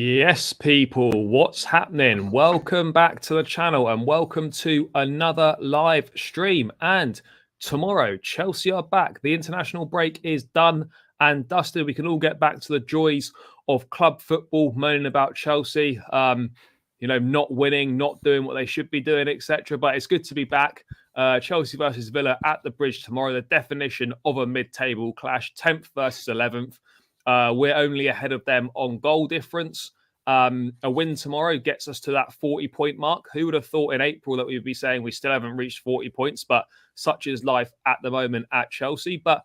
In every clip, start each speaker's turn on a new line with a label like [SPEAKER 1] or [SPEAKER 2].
[SPEAKER 1] Yes, people, what's happening? Welcome back to the channel and welcome to another live stream. And tomorrow, Chelsea are back. The international break is done and dusted. We can all get back to the joys of club football, moaning about Chelsea, not winning, not doing what they should be doing, etc. But it's good to be back. Chelsea versus Villa at the Bridge tomorrow, the definition of a mid-table clash, 10th versus 11th. We're only ahead of them on goal difference. A win tomorrow gets us to that 40-point mark. Who would have thought in April that we would be saying we still haven't reached 40 points? But such is life at the moment at Chelsea. But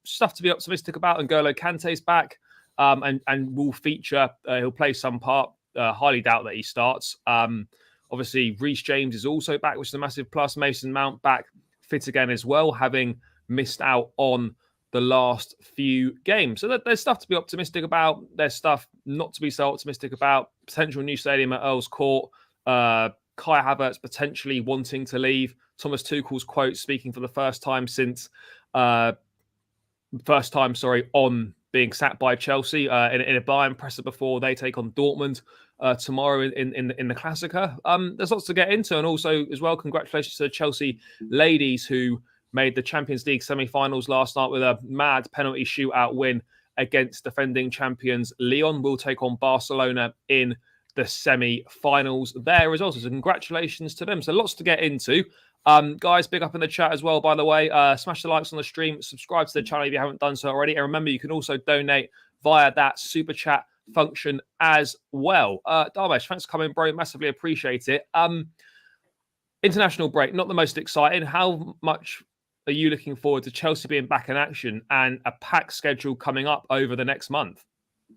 [SPEAKER 1] stuff to be optimistic about. N'Golo Kante's back and will feature. He'll play some part. Highly doubt that he starts. Obviously, Reece James is also back, which is a massive plus. Mason Mount back fit again as well, having missed out on the last few games. So there's stuff to be optimistic about. There's stuff not to be so optimistic about. Potential new stadium at Earls Court. Kai Havertz potentially wanting to leave. Thomas Tuchel's quote speaking for the first time on being sacked by Chelsea in a Bayern presser before they take on Dortmund tomorrow in the Klassiker. There's lots to get into, and also as well, congratulations to the Chelsea ladies who made the Champions League semi-finals last night with a mad penalty shootout win against defending champions Lyon. Will take on Barcelona in the semi-finals there as well. So congratulations to them. So lots to get into. Guys, big up in the chat as well, by the way. Smash the likes on the stream. Subscribe to the channel if you haven't done so already. And remember, you can also donate via that super chat function as well. Dharmesh, thanks for coming, bro. Massively appreciate it. International break, not the most exciting. How much are you looking forward to Chelsea being back in action and a packed schedule coming up over the next month?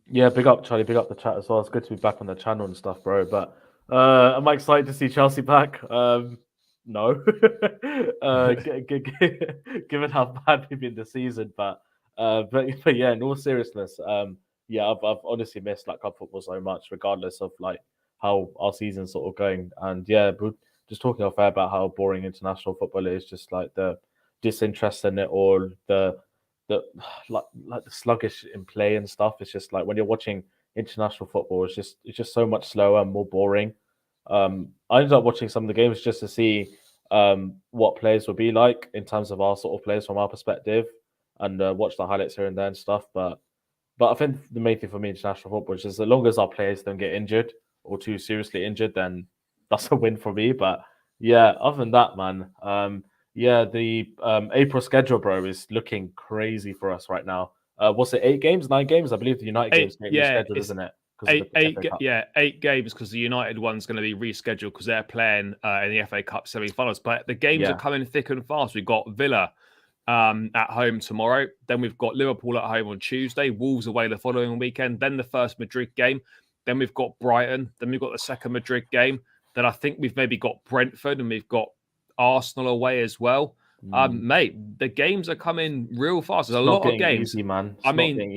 [SPEAKER 2] Yeah, big up, Charlie. Big up the chat as well. It's good to be back on the channel and stuff, bro. But am I excited to see Chelsea back? No. Given how bad we've been this season. But yeah, in all seriousness, I've honestly missed like club football so much, regardless of like how our season's sort of going. And yeah, we're just talking off air about how boring international football is, just like the disinterest in it, or the like the sluggish in play and stuff. It's just like when you're watching international football, it's just so much slower and more boring. I ended up watching some of the games just to see what players would be like in terms of our sort of players from our perspective, and watch the highlights here and there and stuff. But I think the main thing for me international football is just as long as our players don't get injured or too seriously injured, then that's a win for me. But yeah, other than that, man, the April schedule, bro, is looking crazy for us right now. What's it, 8 games, 9 games? I believe the United games get rescheduled, isn't it?
[SPEAKER 1] 8 games, because the United one's going to be rescheduled because they're playing in the FA Cup semi-finals. But the games are coming thick and fast. We've got Villa at home tomorrow. Then we've got Liverpool at home on Tuesday. Wolves away the following weekend. Then the first Madrid game. Then we've got Brighton. Then we've got the second Madrid game. Then I think we've maybe got Brentford, and we've got Arsenal away as well. Mate, the games are coming real fast. There's a lot of games.
[SPEAKER 2] Easy, man.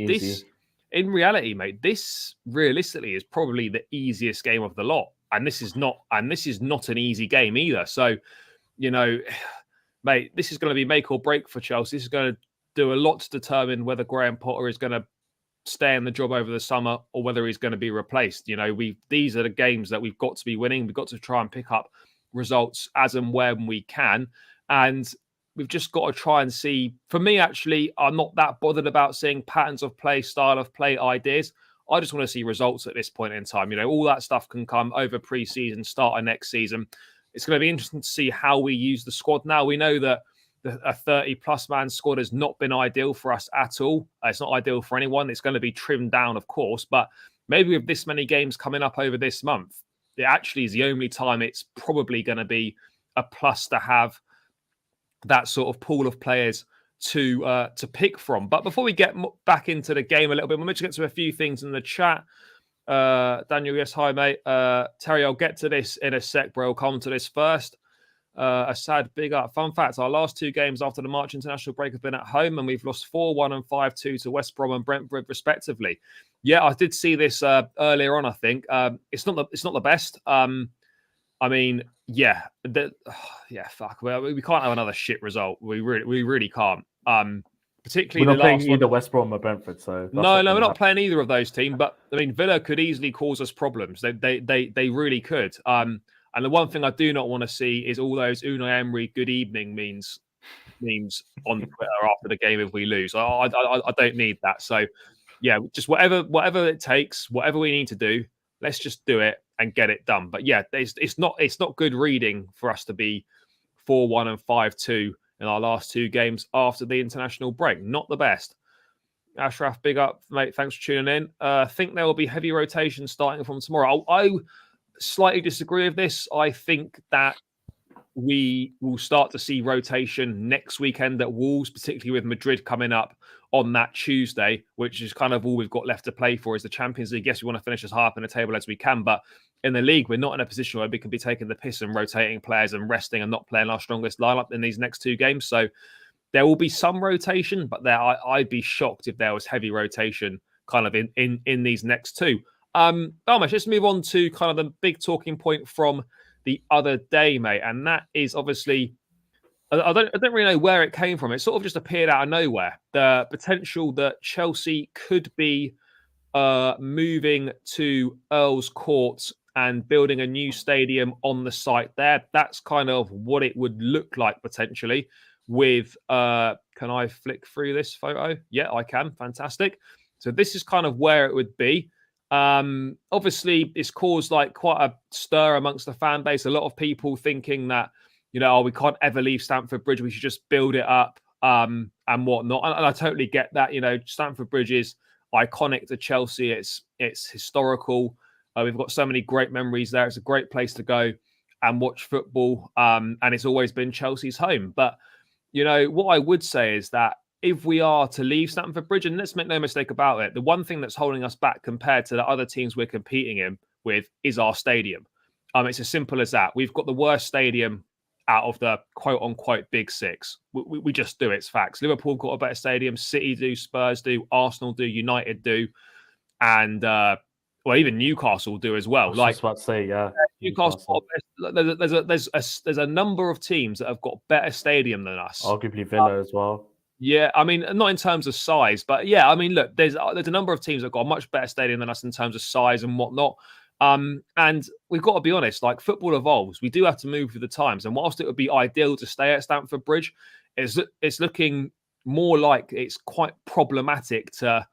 [SPEAKER 1] This, in reality, mate, this realistically is probably the easiest game of the lot. And this is not an easy game either. So, mate, this is going to be make or break for Chelsea. This is going to do a lot to determine whether Graham Potter is going to stay in the job over the summer or whether he's going to be replaced. These are the games that we've got to be winning. We've got to try and pick up results as and when we can. And we've just got to try and see. For me, actually, I'm not that bothered about seeing patterns of play, style of play, ideas. I just want to see results at this point in time. All that stuff can come over pre-season, start of next season. It's going to be interesting to see how we use the squad. Now, we know that a 30-plus man squad has not been ideal for us at all. It's not ideal for anyone. It's going to be trimmed down, of course. But maybe with this many games coming up over this month, it actually is the only time it's probably going to be a plus to have that sort of pool of players to pick from. But before we get back into the game a little bit, we'll just get to a few things in the chat. Daniel, yes, hi, mate. Terry, I'll get to this in a sec, bro. I'll come to this first. Assad, big up. Fun fact, our last 2 games after the March international break have been at home, and we've lost 4-1 and 5-2 to West Brom and Brentford, respectively. Yeah, I did see this earlier on, I think. It's not the best. Fuck. Well, we can't have another shit result. We really can't. particularly
[SPEAKER 2] We're
[SPEAKER 1] the
[SPEAKER 2] not playing
[SPEAKER 1] last one.
[SPEAKER 2] either West Brom or Brentford, so
[SPEAKER 1] No, we're not playing either of those teams. But I mean, Villa could easily cause us problems. They really could. And the one thing I do not want to see is all those Unai Emery good evening memes on Twitter after the game if we lose. I don't need that. So yeah, just whatever it takes, whatever we need to do, let's just do it and get it done. But yeah, it's not good reading for us to be 4-1 and 5-2 in our last two games after the international break. Not the best. Ashraf, big up, mate. Thanks for tuning in. I think there will be heavy rotation starting from tomorrow. I slightly disagree with this. I think that we will start to see rotation next weekend at Wolves, particularly with Madrid coming up on that Tuesday, which is kind of all we've got left to play for is the Champions League. Yes, we want to finish as high up in the table as we can, but in the league, we're not in a position where we can be taking the piss and rotating players and resting and not playing our strongest lineup in these next two games. So there will be some rotation, but I'd be shocked if there was heavy rotation kind of in these next two. Dharmesh, let's move on to kind of the big talking point from the other day, mate, and that is obviously I don't really know where it came from. It sort of just appeared out of nowhere. The potential that Chelsea could be moving to Earls Court and building a new stadium on the site there. That's kind of what it would look like potentially. With can I flick through this photo? Yeah, I can. Fantastic. So this is kind of where it would be. Obviously, it's caused like quite a stir amongst the fan base. A lot of people thinking that, we can't ever leave Stamford Bridge. We should just build it up and whatnot. And I totally get that. Stamford Bridge is iconic to Chelsea. It's historical. We've got so many great memories there. It's a great place to go and watch football. And it's always been Chelsea's home. But what I would say is that if we are to leave Stamford Bridge, and let's make no mistake about it, the one thing that's holding us back compared to the other teams we're competing with is our stadium. It's as simple as that. We've got the worst stadium out of the quote-unquote big six. We just do. It's facts. Liverpool got a better stadium. City do. Spurs do. Arsenal do. United do. And, even Newcastle do as well.
[SPEAKER 2] I was just about to say, yeah.
[SPEAKER 1] Newcastle. There's a number of teams that have got better stadium than us.
[SPEAKER 2] Arguably Villa as well.
[SPEAKER 1] Yeah, I mean, not in terms of size, but yeah, I mean, look, there's a number of teams that have got a much better stadium than us in terms of size and whatnot. And we've got to be honest, like football evolves. We do have to move with the times. And whilst it would be ideal to stay at Stamford Bridge, it's looking more like it's quite problematic to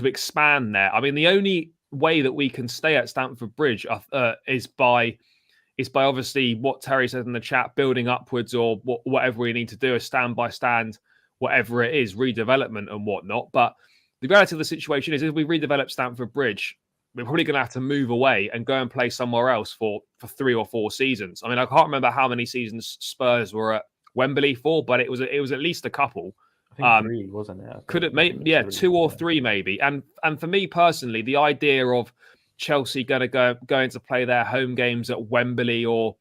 [SPEAKER 1] expand there. I mean, the only way that we can stay at Stamford Bridge is by obviously what Terry said in the chat, building upwards or whatever we need to do, a stand by stand, whatever it is, redevelopment and whatnot. But the reality of the situation is if we redevelop Stamford Bridge, we're probably going to have to move away and go and play somewhere else for 3 or 4 seasons. I mean, I can't remember how many seasons Spurs were at Wembley for, but it was at least a couple.
[SPEAKER 2] I think 3, wasn't it?
[SPEAKER 1] Could it maybe 2 or 3 maybe? And for me personally, the idea of Chelsea going to play their home games at Wembley or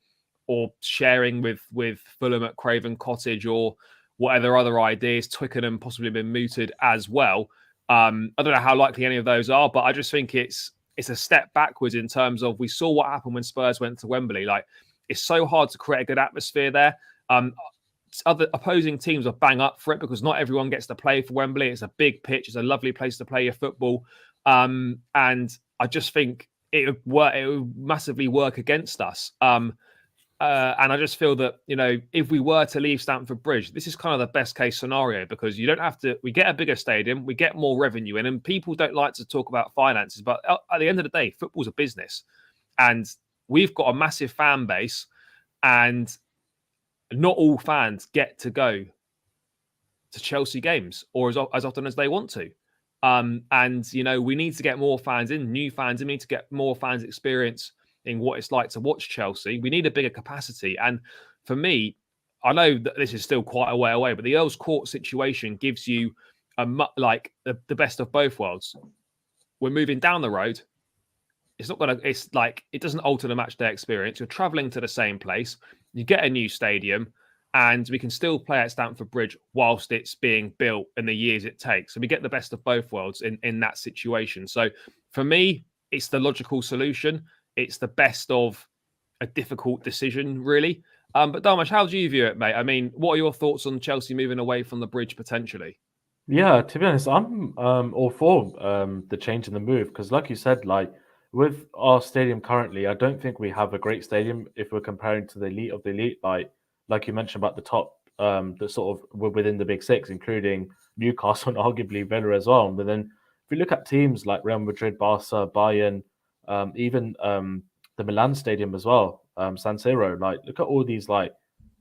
[SPEAKER 1] sharing with Fulham at Craven Cottage or whatever other ideas, Twickenham possibly been mooted as well. I don't know how likely any of those are, but I just think it's a step backwards in terms of we saw what happened when Spurs went to Wembley. Like it's so hard to create a good atmosphere there. Other opposing teams are bang up for it because not everyone gets to play for Wembley. It's a big pitch. It's a lovely place to play your football. And I just think it would massively work against us. And I just feel that, if we were to leave Stamford Bridge, this is kind of the best case scenario because you don't have to, we get a bigger stadium, we get more revenue in, and people don't like to talk about finances, but at the end of the day, football's a business and we've got a massive fan base and not all fans get to go to Chelsea games or as often as they want to. And, we need to get more fans in, new fans, and we need to get more fans experience in what it's like to watch Chelsea. We need a bigger capacity. And for me, I know that this is still quite a way away, but the Earls Court situation gives you the best of both worlds. We're moving down the road. It doesn't alter the match day experience. You're traveling to the same place. You get a new stadium and we can still play at Stamford Bridge whilst it's being built in the years it takes. So we get the best of both worlds in that situation. So for me, it's the logical solution. It's the best of a difficult decision, really. But Dharmesh, how do you view it, mate? I mean, what are your thoughts on Chelsea moving away from the bridge potentially?
[SPEAKER 2] Yeah, to be honest, I'm all for the change in the move because, like you said, like with our stadium currently, I don't think we have a great stadium if we're comparing to the elite of the elite. Like you mentioned about the top, the sort of we're within the big six, including Newcastle and arguably Villa as well. But then if you look at teams like Real Madrid, Barca, Bayern, even the Milan Stadium as well, San Siro, like look at all these like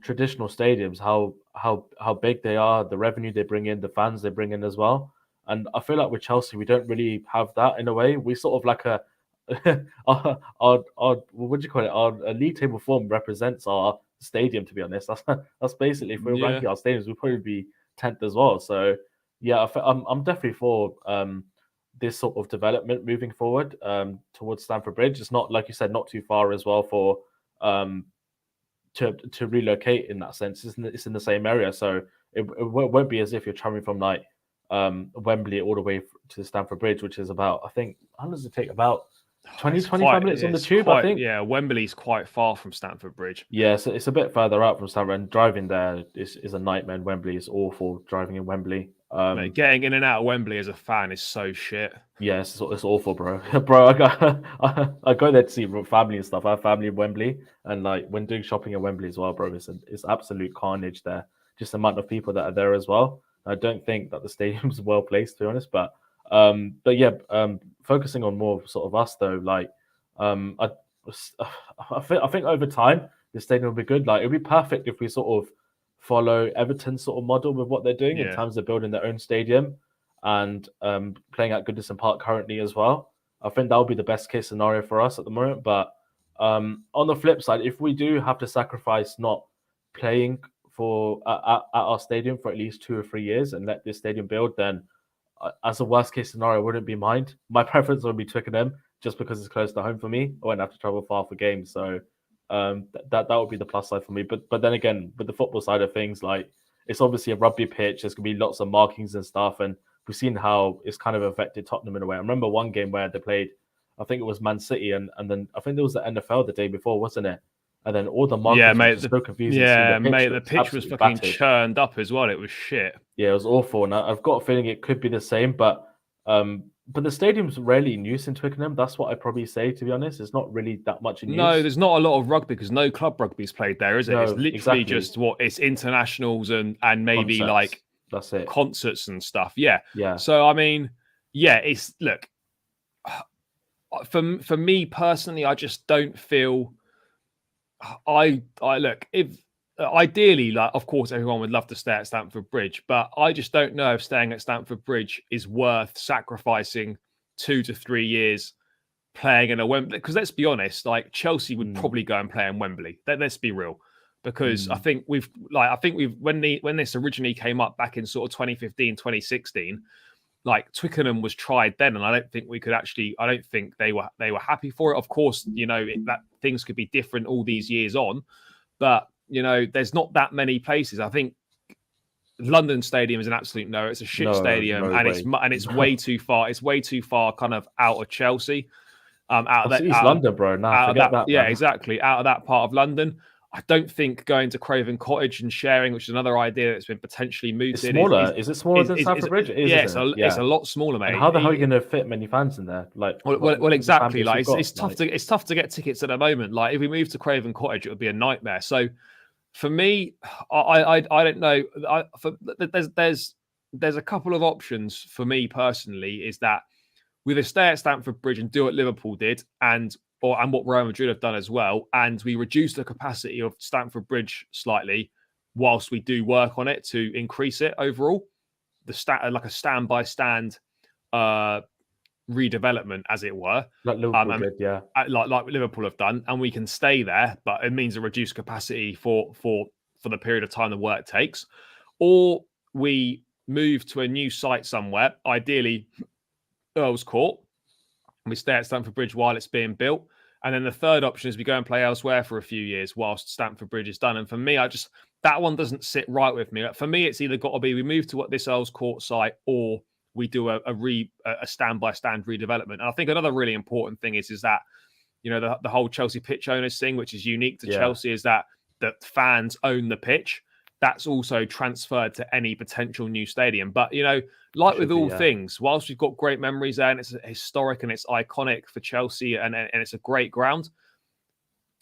[SPEAKER 2] traditional stadiums, how big they are, the revenue they bring in, the fans they bring in as well. And I feel like with Chelsea, we don't really have that in a way. We sort of like a our what do you call it? Our league table form represents our stadium. To be honest, that's basically if we're
[SPEAKER 1] Yeah.
[SPEAKER 2] ranking our stadiums, we'll probably be 10th as well. So yeah, I'm definitely for this sort of development moving forward towards Stamford Bridge. It's not like you said, not too far as well for um to relocate in that sense. It's in the same area, so it won't be as if you're traveling from like Wembley all the way to Stamford Bridge, which is about, I think, how long does it take? About 20, 25 minutes on the tube, I think.
[SPEAKER 1] Yeah, Wembley's quite far from Stamford Bridge.
[SPEAKER 2] Yeah, so it's a bit further out from Stamford, and driving there is a nightmare. In Wembley is awful. Driving in Wembley,
[SPEAKER 1] Mate, getting in and out of Wembley as a fan is so shit.
[SPEAKER 2] yeah, it's awful, bro. Bro, I go there to see family and stuff. I have family in Wembley, and like when doing shopping at Wembley as well, bro, it's absolute carnage there. Just the amount of people that are there as well. I don't think that the stadium's well placed, to be honest. But yeah, focusing on more sort of us though, like um, I, I think over time the stadium will be good. Like it'd be perfect if we sort of follow Everton's sort of model with what they're doing in
[SPEAKER 1] Yeah.
[SPEAKER 2] terms of building their own stadium and playing at Goodison Park currently as well. I think that would be the best case scenario for us at the moment. But on the flip side, if we do have to sacrifice not playing for at our stadium for at least 2 or 3 years and let this stadium build, then as a worst case scenario, wouldn't be mind. My preference would be Twickenham just because it's close to home for me. I won't have to travel far for games, so that would be the plus side for me. But then again, with the football side of things, like it's obviously a rugby pitch. There's gonna be lots of markings and stuff, and we've seen how it's kind of affected Tottenham in a way. I remember one game where they played, I think it was Man City, and then I think there was the NFL the day before, wasn't it? And then all the
[SPEAKER 1] Yeah,
[SPEAKER 2] markings were
[SPEAKER 1] mate.
[SPEAKER 2] just so confusing.
[SPEAKER 1] Yeah,
[SPEAKER 2] Seeing
[SPEAKER 1] mate. The pitch was
[SPEAKER 2] absolutely
[SPEAKER 1] fucking
[SPEAKER 2] battered.
[SPEAKER 1] churned up as well. It was shit.
[SPEAKER 2] Yeah, it was awful, and I've got a feeling it could be the same. But the stadium's rarely in use in Twickenham. That's what I probably say. To be honest, it's not really that much in
[SPEAKER 1] No,
[SPEAKER 2] use.
[SPEAKER 1] there's not a lot of rugby because no club rugby's played there, is it? It's
[SPEAKER 2] No,
[SPEAKER 1] literally
[SPEAKER 2] exactly.
[SPEAKER 1] just it's internationals and maybe
[SPEAKER 2] Concepts.
[SPEAKER 1] like
[SPEAKER 2] That's it.
[SPEAKER 1] concerts and stuff. Yeah.
[SPEAKER 2] Yeah.
[SPEAKER 1] So I mean, yeah, it's look for me personally, I just don't feel. I look if ideally, like of course, everyone would love to stay at Stamford Bridge, but I just don't know if staying at Stamford Bridge is worth sacrificing 2 to 3 years playing in a Wembley. Because let's be honest, like Chelsea would probably go and play in Wembley. Let's be real. Because I think we've when this originally came up back in sort of 2015, 2016, like Twickenham was tried then, and I don't think we could actually. I don't think they were happy for it. Of course, that things could be different all these years on, but there's not that many places. I think London Stadium is an absolute no. It's a shit stadium,
[SPEAKER 2] no
[SPEAKER 1] and it's way too far. It's way too far, kind of out of Chelsea, out of that
[SPEAKER 2] East London, bro. Nah, forget that.
[SPEAKER 1] Yeah,
[SPEAKER 2] Man.
[SPEAKER 1] exactly, out of that part of London. I don't think going to Craven Cottage and sharing, which is another idea that's been potentially mooted.
[SPEAKER 2] It's smaller. Is it smaller than Stamford Bridge?
[SPEAKER 1] It's a lot smaller, mate.
[SPEAKER 2] And how the hell are you going to fit many fans in there? Like,
[SPEAKER 1] well exactly. Like, it's tough to get tickets at the moment. Like, if we move to Craven Cottage, it would be a nightmare. So, for me, I don't know. There's a couple of options for me personally. Is that we either stay at Stamford Bridge and do what Liverpool did, and what Real Madrid have done as well, and we reduce the capacity of Stamford Bridge slightly, whilst we do work on it to increase it overall. Like a stand by stand redevelopment, as it were,
[SPEAKER 2] like Liverpool did, yeah,
[SPEAKER 1] like Liverpool have done, and we can stay there, but it means a reduced capacity for the period of time the work takes, or we move to a new site somewhere, ideally Earls Court. We stay at Stamford Bridge while it's being built. And then the third option is we go and play elsewhere for a few years whilst Stamford Bridge is done. And for me, that one doesn't sit right with me. For me, it's either got to be we move to this Earls Court site, or we do a stand-by-stand redevelopment. And I think another really important thing is that, the whole Chelsea pitch owners thing, which is unique to Chelsea, is that that fans own the pitch, that's also transferred to any potential new stadium. But, you know, like with all things, whilst we've got great memories there and it's historic and it's iconic for Chelsea and it's a great ground,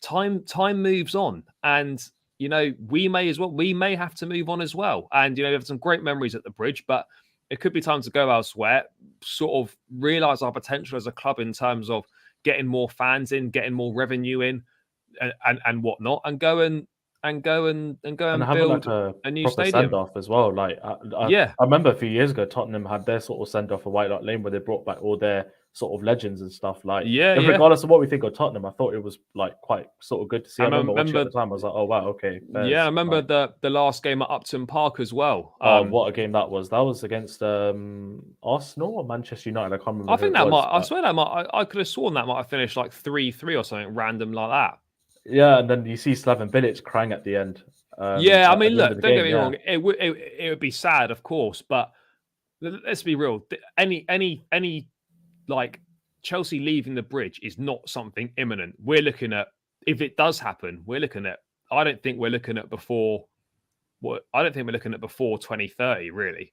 [SPEAKER 1] time moves on. And, you know, we may have to move on as well. And, you know, we have some great memories at the Bridge, but it could be time to go elsewhere, sort of realize our potential as a club in terms of getting more fans in, getting more revenue in and whatnot, and go and build a new
[SPEAKER 2] proper
[SPEAKER 1] stadium.
[SPEAKER 2] send off as well. Like I remember a few years ago, Tottenham had their sort of send off for White Hart Lane where they brought back all their sort of legends and stuff. Like, regardless of what we think of Tottenham, I thought it was like quite sort of good to see. I remember watching it at the time. I was like, oh wow, okay.
[SPEAKER 1] Yeah, I remember the last game at Upton Park as well.
[SPEAKER 2] What a game that was! That was against Arsenal or Manchester United. I can't remember.
[SPEAKER 1] I think that might. I swear that might. I could have sworn that might have finished like 3-3 or something random like that.
[SPEAKER 2] Yeah, and then you see Slaven Bilic crying at the end.
[SPEAKER 1] I mean, look, don't get me wrong. It would be sad, of course, but let's be real. Any like Chelsea leaving the Bridge is not something imminent. We're looking at, if it does happen, I don't think we're looking at before 2030, really.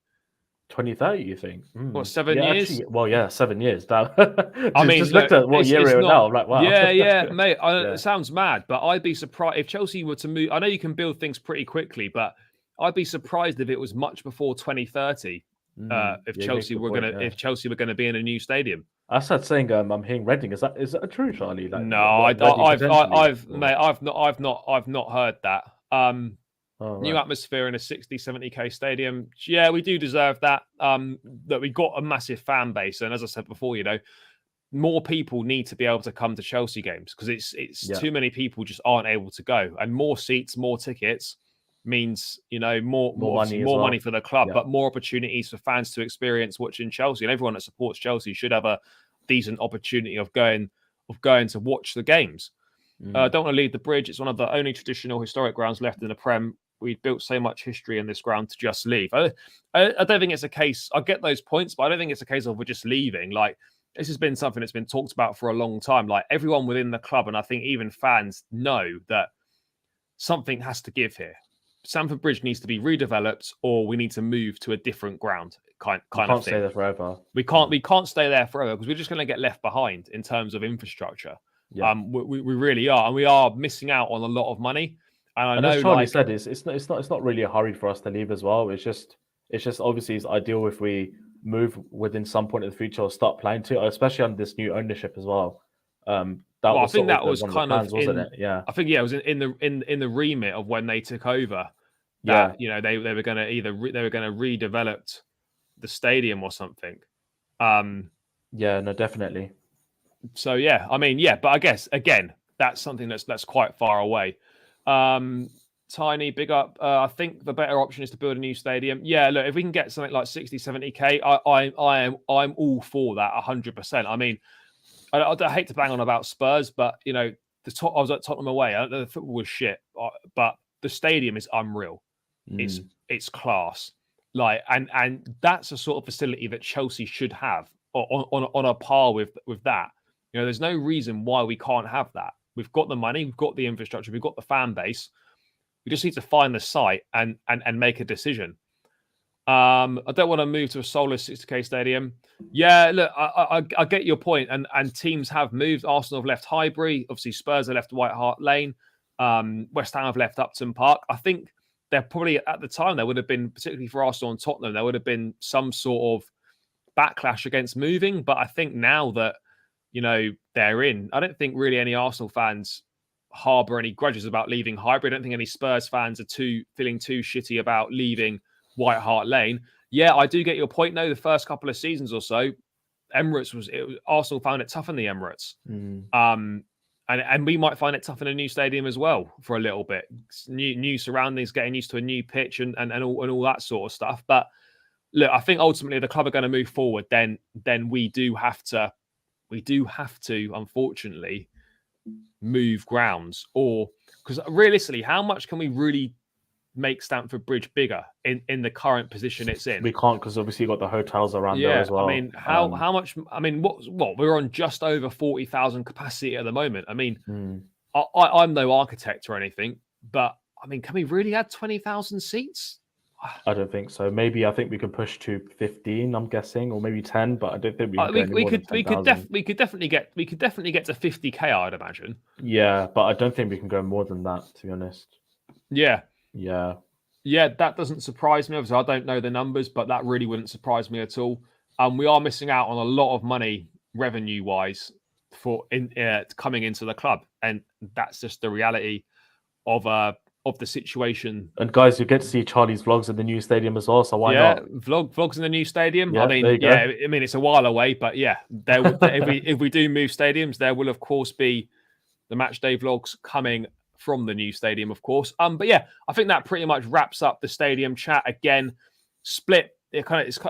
[SPEAKER 2] 2030, you think?
[SPEAKER 1] What, 7 years?
[SPEAKER 2] Actually, 7 years.
[SPEAKER 1] Just
[SPEAKER 2] looked at what year we're now. I'm like, wow.
[SPEAKER 1] Yeah, mate. It sounds mad, but I'd be surprised if Chelsea were to move. I know you can build things pretty quickly, but I'd be surprised if it was much before 2030. If Chelsea were going to be in a new stadium.
[SPEAKER 2] I started saying, I'm hearing Reading. Is that true, Charlie? Like,
[SPEAKER 1] no, I've not heard that. New atmosphere in a 60-70k stadium. Yeah, we do deserve that. That we got a massive fan base, and as I said before, you know, more people need to be able to come to Chelsea games because it's too many people just aren't able to go, and more seats, more tickets means, you know, more money for the club, but more opportunities for fans to experience watching Chelsea, and everyone that supports Chelsea should have a decent opportunity of going to watch the games. Don't want to leave the Bridge. It's one of the only traditional historic grounds left in the Prem. We built so much history in this ground to just leave. I don't think it's a case. I get those points, but I don't think it's a case of we're just leaving. Like, this has been something that's been talked about for a long time. Like, everyone within the club, and I think even fans know that something has to give here. Stamford Bridge needs to be redeveloped, or we need to move to a different ground. Kind of thing.
[SPEAKER 2] Can't stay there forever.
[SPEAKER 1] We can't stay there forever because we're just going to get left behind in terms of infrastructure. Yeah. We really are, and we are missing out on a lot of money. And I know,
[SPEAKER 2] as Charlie said, it's not really a hurry for us to leave as well. It's just obviously it's ideal if we move within some point in the future or start planning to, especially under this new ownership as well. I think that was kind of, wasn't it? Yeah,
[SPEAKER 1] I think it was in the remit of when they took over. That, you know, they were going to redevelop the stadium or something.
[SPEAKER 2] No, definitely.
[SPEAKER 1] So yeah, I mean, but I guess again that's something that's quite far away. Tiny, big up. I think the better option is to build a new stadium. Yeah, look, if we can get something like 60-70k, I'm all for that 100%. I mean, I hate to bang on about Spurs, but you know, I was at Tottenham away. The football was shit, but the stadium is unreal. It's class. Like, and that's a sort of facility that Chelsea should have on a par with that. You know, there's no reason why we can't have that. We've got the money, we've got the infrastructure, we've got the fan base. We just need to find the site and make a decision. I don't want to move to a soulless 60k stadium. Yeah, look, I get your point, and teams have moved. Arsenal have left Highbury. Obviously, Spurs have left White Hart Lane. West Ham have left Upton Park. I think there probably at the time there would have been, particularly for Arsenal and Tottenham, there would have been some sort of backlash against moving. But I think now that, you know, they're in, I don't think really any Arsenal fans harbour any grudges about leaving Highbury. I don't think any Spurs fans are feeling too shitty about leaving White Hart Lane. Yeah, I do get your point. No, the first couple of seasons or so, Arsenal found it tough in the Emirates. And we might find it tough in a new stadium as well for a little bit. New surroundings, getting used to a new pitch and all that sort of stuff. But look, I think ultimately the club are going to move forward. Then we do have to, unfortunately, move grounds. Or because realistically, how much can we really make Stamford Bridge bigger in the current position it's in?
[SPEAKER 2] We can't, because obviously you've got the hotels around there as well.
[SPEAKER 1] I mean, how much? I mean, what we're on just over 40,000 capacity at the moment. I mean, I'm no architect or anything, But I mean, can we really add 20,000 seats?
[SPEAKER 2] I don't think so. Maybe I think we can push to 15, I'm guessing, or maybe 10, but I don't think we can go any more than 10,000.
[SPEAKER 1] We could definitely get to 50K, I'd imagine.
[SPEAKER 2] Yeah, but I don't think we can go more than that, to be honest.
[SPEAKER 1] Yeah.
[SPEAKER 2] Yeah.
[SPEAKER 1] Yeah, that doesn't surprise me. Obviously, I don't know the numbers, but that really wouldn't surprise me at all. We are missing out on a lot of money revenue-wise for coming into the club, and that's just the reality of the situation.
[SPEAKER 2] And guys, you get to see Charlie's vlogs in the new stadium as well, so why not?
[SPEAKER 1] Vlogs in the new stadium.
[SPEAKER 2] Yeah,
[SPEAKER 1] I mean,
[SPEAKER 2] there you go.
[SPEAKER 1] I mean, it's a while away, but yeah, if we do move stadiums, there will of course be the match day vlogs coming from the new stadium, of course. But yeah, I think that pretty much wraps up the stadium chat. Again, split.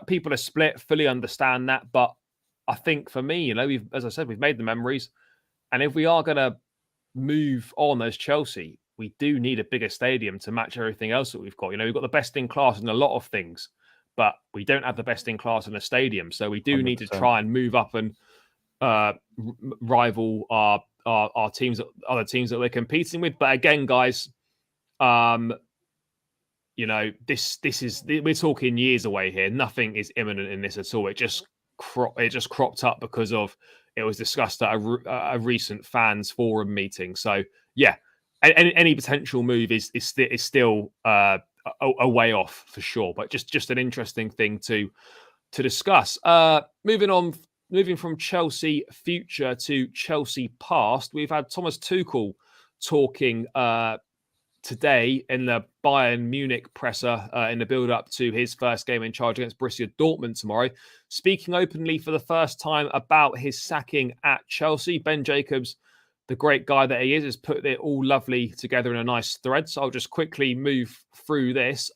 [SPEAKER 1] People are split. Fully understand that, but I think for me, as I said, we've made the memories, and if we are going to move on as Chelsea, we do need a bigger stadium to match everything else that we've got. We've got the best in class in a lot of things, but we don't have the best in class in a stadium. So we do 100%. Need to try and move up and rival our teams, other teams that we're competing with. But again, guys, this is, we're talking years away here. Nothing is imminent in this at all. It just cropped up because of it was discussed at a recent fans forum meeting. So yeah, any potential move is still a way off for sure. But just an interesting thing to discuss. Moving from Chelsea future to Chelsea past, we've had Thomas Tuchel talking today in the Bayern Munich presser in the build-up to his first game in charge against Borussia Dortmund tomorrow, speaking openly for the first time about his sacking at Chelsea. Ben Jacobs, the great guy that he is, has put it all lovely together in a nice thread. So I'll just quickly move through this.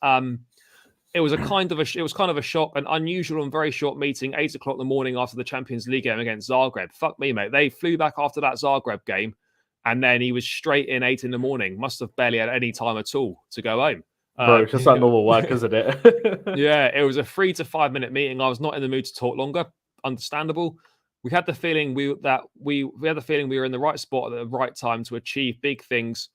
[SPEAKER 1] It was kind of a shock, an unusual and very short meeting, 8 o'clock in the morning after the Champions League game against Zagreb. Fuck me, mate. They flew back after that Zagreb game, and then he was straight in 8 in the morning. Must have barely had any time at all to go home.
[SPEAKER 2] Bro, it's just like normal work, isn't it?
[SPEAKER 1] Yeah, it was a 3 to 5 minute meeting. I was not in the mood to talk longer. Understandable. We had the feeling we were in the right spot at the right time to achieve big things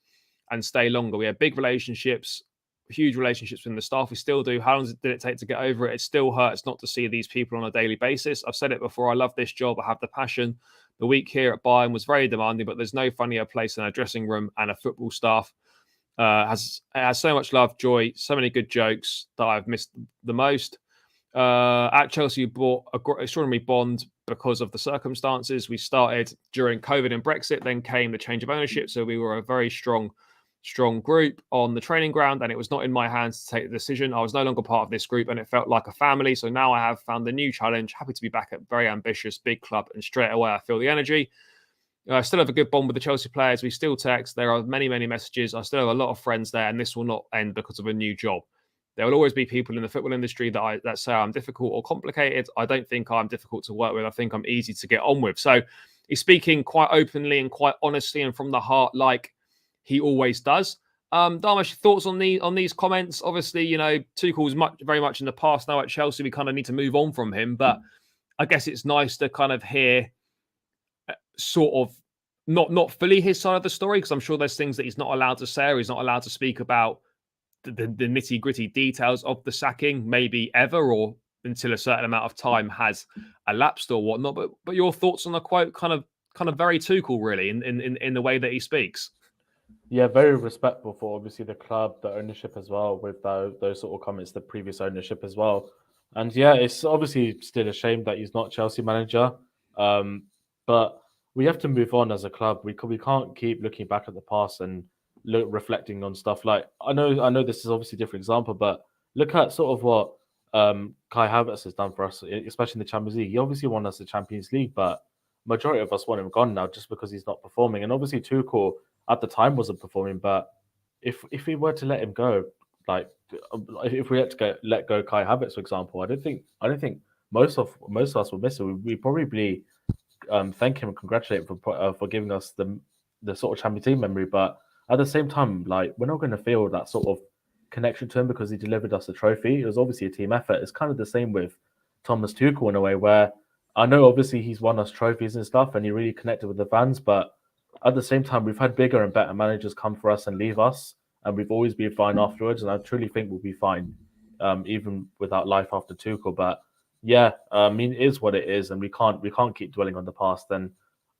[SPEAKER 1] and stay longer. We had big relationships. Huge relationships with the staff. We still do. How long did it take to get over it? It still hurts not to see these people on a daily basis. I've said it before. I love this job. I have the passion. The week here at Bayern was very demanding, but there's no funnier place than a dressing room and a football staff. Has so much love, joy, so many good jokes that I've missed the most. At Chelsea, we bought an extraordinary bond because of the circumstances. We started during COVID and Brexit, then came the change of ownership. So we were a very strong group on the training ground, and it was not in my hands to take the decision. I was no longer part of this group, and it felt like a family. So now I have found a new challenge. Happy to be back at a very ambitious big club, and straight away I feel the energy. I still have a good bond with the Chelsea players. We still text. There are many, many messages. I still have a lot of friends there, and this will not end because of a new job. There will always be people in the football industry that say I'm difficult or complicated. I don't think I'm difficult to work with. I think I'm easy to get on with. So he's speaking quite openly and quite honestly and from the heart, like he always does. Dharmesh, thoughts on these comments? Obviously, Tuchel's very much in the past now at Chelsea. We kind of need to move on from him, but I guess it's nice to kind of hear sort of not fully his side of the story, because I'm sure there's things that he's not allowed to say or he's not allowed to speak about the nitty gritty details of the sacking, maybe ever or until a certain amount of time has elapsed or whatnot. But your thoughts on the quote, kind of very Tuchel really in the way that he speaks.
[SPEAKER 2] Yeah, very respectful for obviously the club, the ownership as well, with those sort of comments, the previous ownership as well. And yeah, it's obviously still a shame that he's not Chelsea manager. But we have to move on as a club. We can't keep looking back at the past and reflecting on stuff. Like I know this is obviously a different example, but look at sort of what Kai Havertz has done for us, especially in the Champions League. He obviously won us the Champions League, but majority of us want him gone now just because he's not performing. And obviously Tuchel at the time wasn't performing, but if we were to let him go, like if we had to let go Kai Havertz, for example, I don't think most of us would miss it. We probably thank him and congratulate him for giving us the sort of Champions League memory. But at the same time, like we're not going to feel that sort of connection to him because he delivered us a trophy. It was obviously a team effort. It's kind of the same with Thomas Tuchel in a way, where I know obviously he's won us trophies and stuff, and he really connected with the fans, but at the same time, we've had bigger and better managers come for us and leave us. and we've always been fine afterwards. And I truly think we'll be fine, even without life after Tuchel. But yeah, I mean, it is what it is, and we can't keep dwelling on the past. And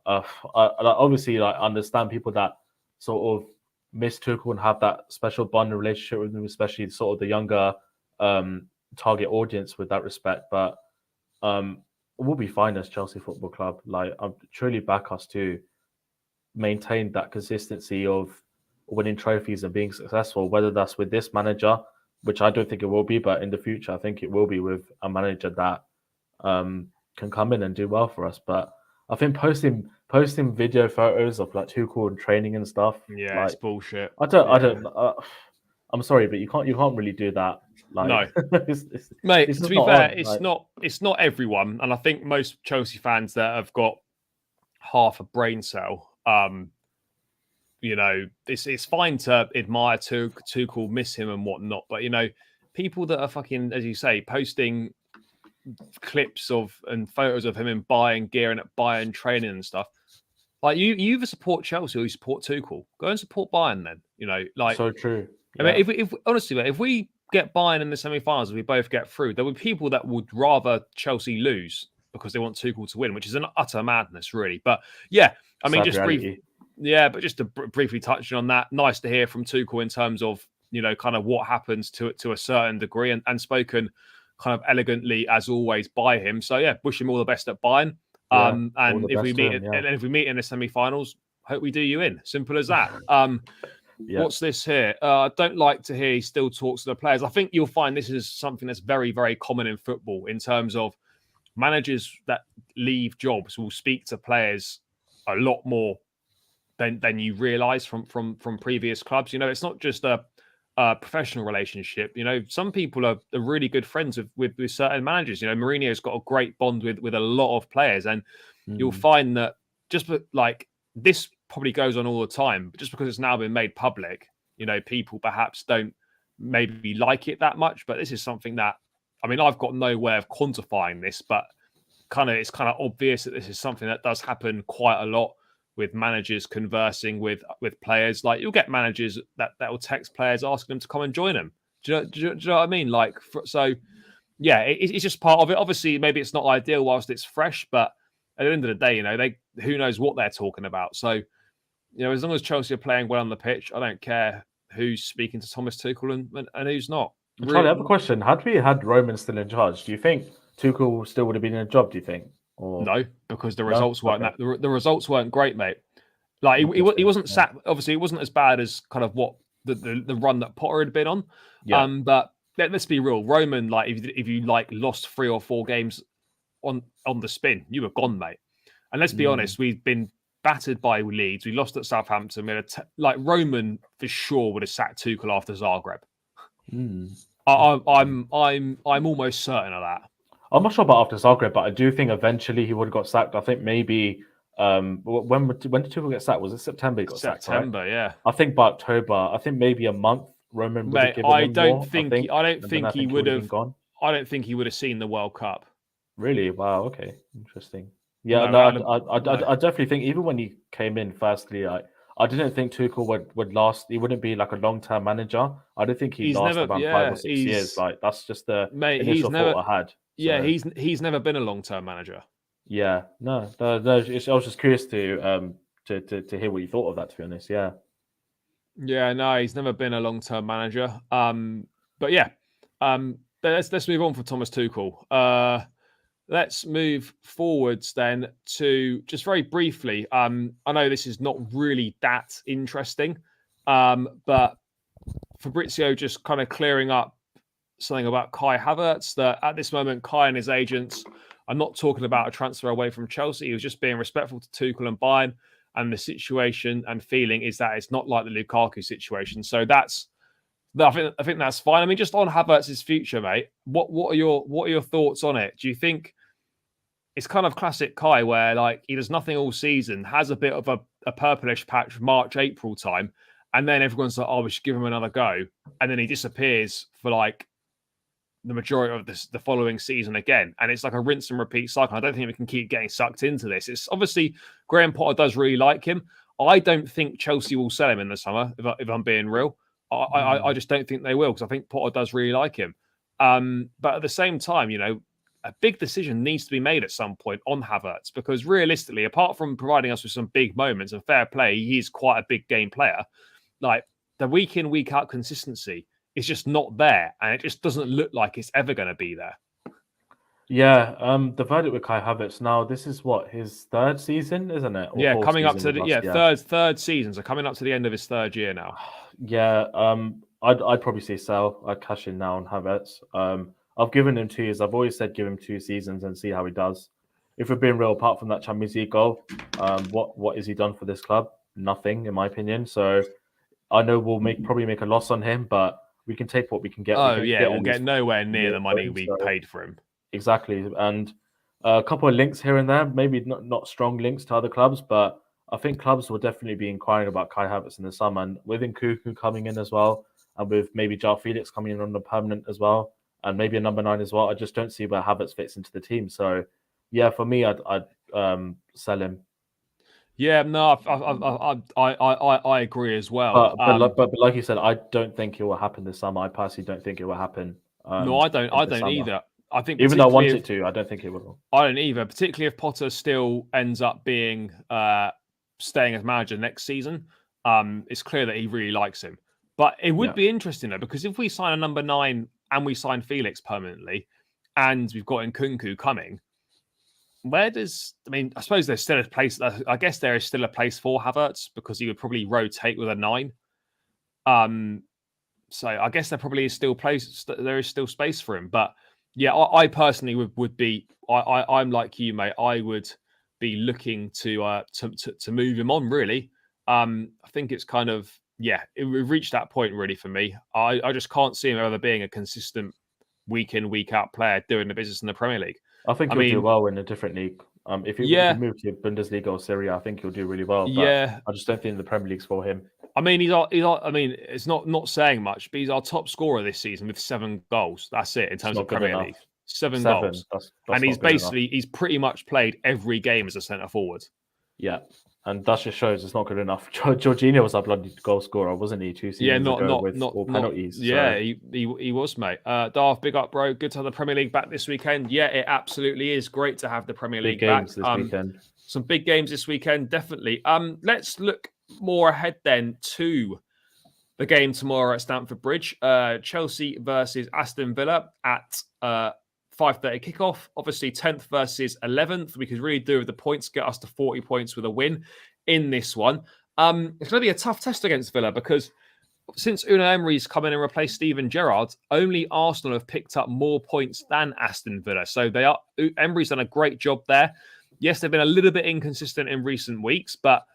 [SPEAKER 2] I obviously like understand people that sort of miss Tuchel and have that special bonding relationship with him, especially sort of the younger target audience with that respect. But we'll be fine as Chelsea Football Club. Like, I truly back us to maintain that consistency of winning trophies and being successful, whether that's with this manager, which I don't think it will be, but in the future, I think it will be with a manager that can come in and do well for us. But I think posting video photos of like Tuchel and training and stuff,
[SPEAKER 1] Yeah,
[SPEAKER 2] like,
[SPEAKER 1] it's bullshit.
[SPEAKER 2] I'm sorry, but you can't really do that. Like,
[SPEAKER 1] No,
[SPEAKER 2] it's
[SPEAKER 1] mate.
[SPEAKER 2] just
[SPEAKER 1] To be
[SPEAKER 2] not
[SPEAKER 1] fair,
[SPEAKER 2] on.
[SPEAKER 1] it's not everyone, and I think most Chelsea fans that have got half a brain cell, you know, it's fine to admire Tuchel, miss him and whatnot, but you know, people that are fucking, as you say, posting clips of and photos of him in Bayern gear and at Bayern training and stuff. Like, you either support Chelsea or you support Tuchel. Go and support Bayern then. You know, like,
[SPEAKER 2] So true.
[SPEAKER 1] I mean, if honestly, if we get Bayern in the semi-finals, we both get through, there will be people that would rather Chelsea lose because they want Tuchel to win, which is an utter madness, really. But yeah, I mean,
[SPEAKER 2] Sad reality.
[SPEAKER 1] but just to briefly touch on that, nice to hear from Tuchel in terms of, you know, kind of what happens to a certain degree, and spoken kind of elegantly as always by him. So yeah, wish him all the best at Bayern.
[SPEAKER 2] Yeah, all
[SPEAKER 1] And
[SPEAKER 2] the best to him, yeah.
[SPEAKER 1] if we meet in the semi-finals, hope we do you in. Simple as that.
[SPEAKER 2] Yeah.
[SPEAKER 1] What's this here? I don't like to hear he still talks to the players. I think you'll find this is something that's very, very common in football in terms of managers that leave jobs will speak to players a lot more than you realise from previous clubs. You know, it's not just a professional relationship. You know, some people are really good friends with certain managers. You know, Mourinho's got a great bond with a lot of players, and you'll find that just like this probably goes on all the time, but just because it's now been made public, you know, people perhaps don't maybe like it that much. But this is something that, I mean, I've got no way of quantifying this, but it's kind of obvious that this is something that does happen quite a lot with managers conversing with players. Like, you'll get managers that will text players asking them to come and join them. Do you know what I mean? Like, so yeah, it's just part of it. Obviously, maybe it's not ideal whilst it's fresh, but at the end of the day, you know, who knows what they're talking about. So, you know, as long as Chelsea are playing well on the pitch, I don't care who's speaking to Thomas Tuchel and who's not.
[SPEAKER 2] Charlie, I have a question. Had we had Roman still in charge, do you think Tuchel still would have been in a job, do you think? Or...
[SPEAKER 1] No, because the
[SPEAKER 2] No?
[SPEAKER 1] results weren't
[SPEAKER 2] Okay.
[SPEAKER 1] the results weren't great, mate. Like, he wasn't sacked. Obviously, it wasn't as bad as kind of what the run that Potter had been on.
[SPEAKER 2] Yeah.
[SPEAKER 1] But let's be real. Roman, like, if you like lost 3 or 4 games on the spin, you were gone, mate. And let's be honest, we've been battered by Leeds. We lost at Southampton. We had like, Roman for sure would have sacked Tuchel after Zagreb. I'm almost certain of that.
[SPEAKER 2] I'm not sure about after Zagreb, but I do think eventually he would have got sacked. I think maybe when did Tuchel get sacked? Was it September he got sacked?
[SPEAKER 1] September,
[SPEAKER 2] Right?
[SPEAKER 1] yeah.
[SPEAKER 2] I think by October. I think maybe a month. Roman would have given him more. I don't think
[SPEAKER 1] he would have
[SPEAKER 2] gone.
[SPEAKER 1] I don't think he would have seen the World Cup.
[SPEAKER 2] Really? Wow. Okay. Interesting. Yeah. I definitely think even when he came in, firstly, I didn't think Tuchel would last. He wouldn't be like a long-term manager. I don't think he'd last around 5 or 6 years. Like, that's just the initial thought I had. So,
[SPEAKER 1] yeah, he's never been a long-term manager.
[SPEAKER 2] Yeah. No. I was just curious to hear what you thought of that. To be honest, yeah.
[SPEAKER 1] Yeah, no, he's never been a long-term manager. But yeah, let's move on from Thomas Tuchel. Let's move forwards then to just very briefly. I know this is not really that interesting, but Fabrizio just kind of clearing up something about Kai Havertz, that at this moment, Kai and his agents are not talking about a transfer away from Chelsea. He was just being respectful to Tuchel and Bayern, and the situation and feeling is that it's not like the Lukaku situation. So I think that's fine. I mean, just on Havertz's future, mate, what are your thoughts on it? Do you think it's kind of classic Kai, where like he does nothing all season, has a bit of a purplish patch March, April time, and then everyone's like, oh, we should give him another go, and then he disappears for like the majority of the following season again, and it's like a rinse and repeat cycle. I don't think we can keep getting sucked into this. It's obviously Graham Potter does really like him. I don't think Chelsea will sell him in the summer, if I'm being real. I just don't think they will, because I think Potter does really like him. But at the same time, a big decision needs to be made at some point on Havertz, because realistically, apart from providing us with some big moments and fair play, he's quite a big game player. Like, the week in, week out consistency is just not there, and it just doesn't look like it's ever going to be there.
[SPEAKER 2] Yeah, the verdict with Kai Havertz now. This is what, his third season, isn't it? Or fourth
[SPEAKER 1] Coming up to
[SPEAKER 2] season with us,
[SPEAKER 1] third season. So coming up to the end of his third year now.
[SPEAKER 2] Yeah, I'd probably say sell. I'd cash in now on Havertz. I've given him 2 years. I've always said give him 2 seasons and see how he does. If we're being real, apart from that Champions League goal, what has he done for this club? Nothing, in my opinion. So I know we'll probably make a loss on him, but we can take what we can get.
[SPEAKER 1] We'll get nowhere near the money we paid for him.
[SPEAKER 2] Exactly, and a couple of links here and there, maybe not strong links to other clubs, but I think clubs will definitely be inquiring about Kai Havertz in the summer, and with Nkunku coming in as well, and with maybe João Felix coming in on the permanent as well, and maybe a number 9 as well. I just don't see where Havertz fits into the team. So, yeah, for me, I'd sell him.
[SPEAKER 1] Yeah, no, I agree as well.
[SPEAKER 2] But like you said, I don't think it will happen this summer. I personally don't think it will happen.
[SPEAKER 1] No, I don't either. I think
[SPEAKER 2] even though I want it to, I don't think it will.
[SPEAKER 1] I don't either, particularly if Potter still ends up being staying as manager next season. It's clear that he really likes him. But it would be interesting though, because if we sign a number 9 and we sign Felix permanently, and we've got Nkunku coming, I suppose there's still a place. I guess there is still a place for Havertz, because he would probably rotate with a 9. So I guess there probably is still there is still space for him. But yeah, I personally would be. I'm like you, mate. I would be looking to move him on. Really, I think it's kind of we've reached that point really for me. I just can't see him ever being a consistent week in, week out player doing the business in the Premier League.
[SPEAKER 2] I think he'll do well in a different league. If you move to Bundesliga or Serie A, I think he'll do really well. But I just don't think the Premier League's for him.
[SPEAKER 1] I mean, it's not saying much, but he's our top scorer this season with 7 goals. That's it in terms of Premier League. 7 goals. That's and he's pretty much played every game as a centre forward.
[SPEAKER 2] Yeah. And that just shows it's not good enough. Jorginho was our bloody goal scorer, wasn't he? 2 seasons ago with all penalties.
[SPEAKER 1] He was, mate. Darth, big up, bro. Good to have the Premier League back this weekend. Yeah, it absolutely is great to have the Premier League back.
[SPEAKER 2] This weekend.
[SPEAKER 1] Some big games this weekend, definitely. Let's look more ahead then to the game tomorrow at Stamford Bridge. Chelsea versus Aston Villa at 5:30 kickoff. Obviously, 10th versus 11th. We could really do with the points, get us to 40 points with a win in this one. It's going to be a tough test against Villa, because since Unai Emery's come in and replaced Steven Gerrard, only Arsenal have picked up more points than Aston Villa. So Emery's done a great job there. Yes, they've been a little bit inconsistent in recent weeks, but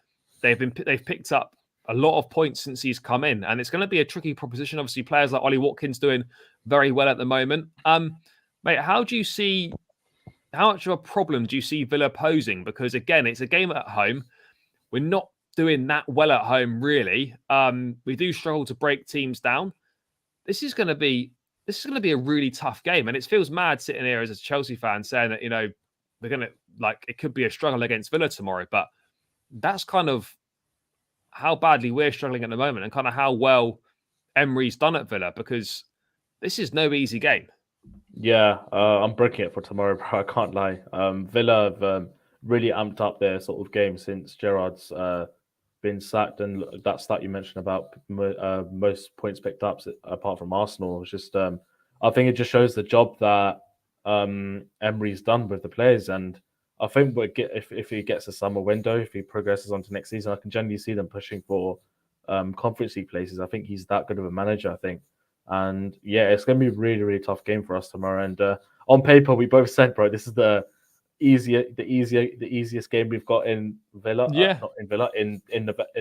[SPEAKER 1] they've picked up a lot of points since he's come in, and it's going to be a tricky proposition. Obviously, players like Ollie Watkins doing very well at the moment. Mate, how much of a problem do you see Villa posing? Because again, it's a game at home. We're not doing that well at home, really. We do struggle to break teams down. This is going to be a really tough game, and it feels mad sitting here as a Chelsea fan saying that we're going to it could be a struggle against Villa tomorrow, but that's kind of how badly we're struggling at the moment, and kind of how well Emery's done at Villa, because this is no easy game.
[SPEAKER 2] Yeah, I'm breaking it for tomorrow, bro. I can't lie. Villa have really amped up their sort of game since Gerrard's been sacked, and that stat you mentioned about most points picked up apart from Arsenal. It's just, I think it just shows the job that Emery's done with the players, and I think if he gets a summer window, if he progresses onto next season, I can generally see them pushing for Conference League places. I think he's that good of a manager, I think. And yeah, it's going to be a really, really tough game for us tomorrow. And on paper, we both said, bro, this is the easiest game we've got in Villa. Not in Villa, in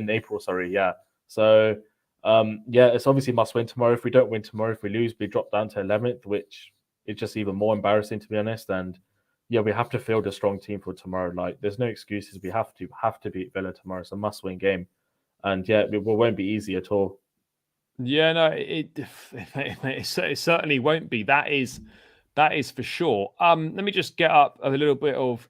[SPEAKER 2] April. Sorry, yeah. So it's obviously must win tomorrow. If we don't win tomorrow, if we lose, we drop down to 11th, which is just even more embarrassing, to be honest. And yeah, we have to field a strong team for tomorrow. Like, there's no excuses. We have to beat Villa tomorrow. It's a must-win game, and yeah, it won't be easy at all.
[SPEAKER 1] Yeah, no, it certainly won't be. That is for sure. Let me just get up a little bit of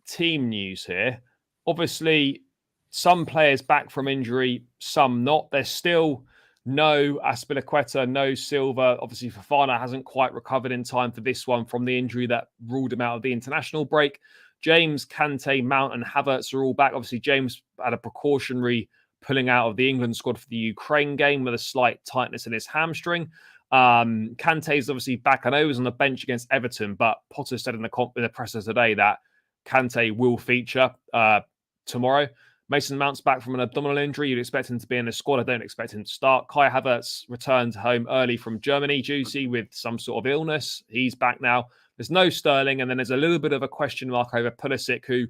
[SPEAKER 1] team news here. Obviously, some players back from injury, some not. There's still No Aspilicueta, no Silva. Obviously, Fofana hasn't quite recovered in time for this one from the injury that ruled him out of the international break. James, Kante, Mount, and Havertz are all back. Obviously, James had a precautionary pulling out of the England squad for the Ukraine game with a slight tightness in his hamstring. Kante is obviously back. I know he was on the bench against Everton, but Potter said in the presser today that Kante will feature tomorrow. Mason Mount's back from an abdominal injury. You'd expect him to be in the squad. I don't expect him to start. Kai Havertz returned home early from Germany duty with some sort of illness. He's back now. There's no Sterling, and then there's a little bit of a question mark over Pulisic, who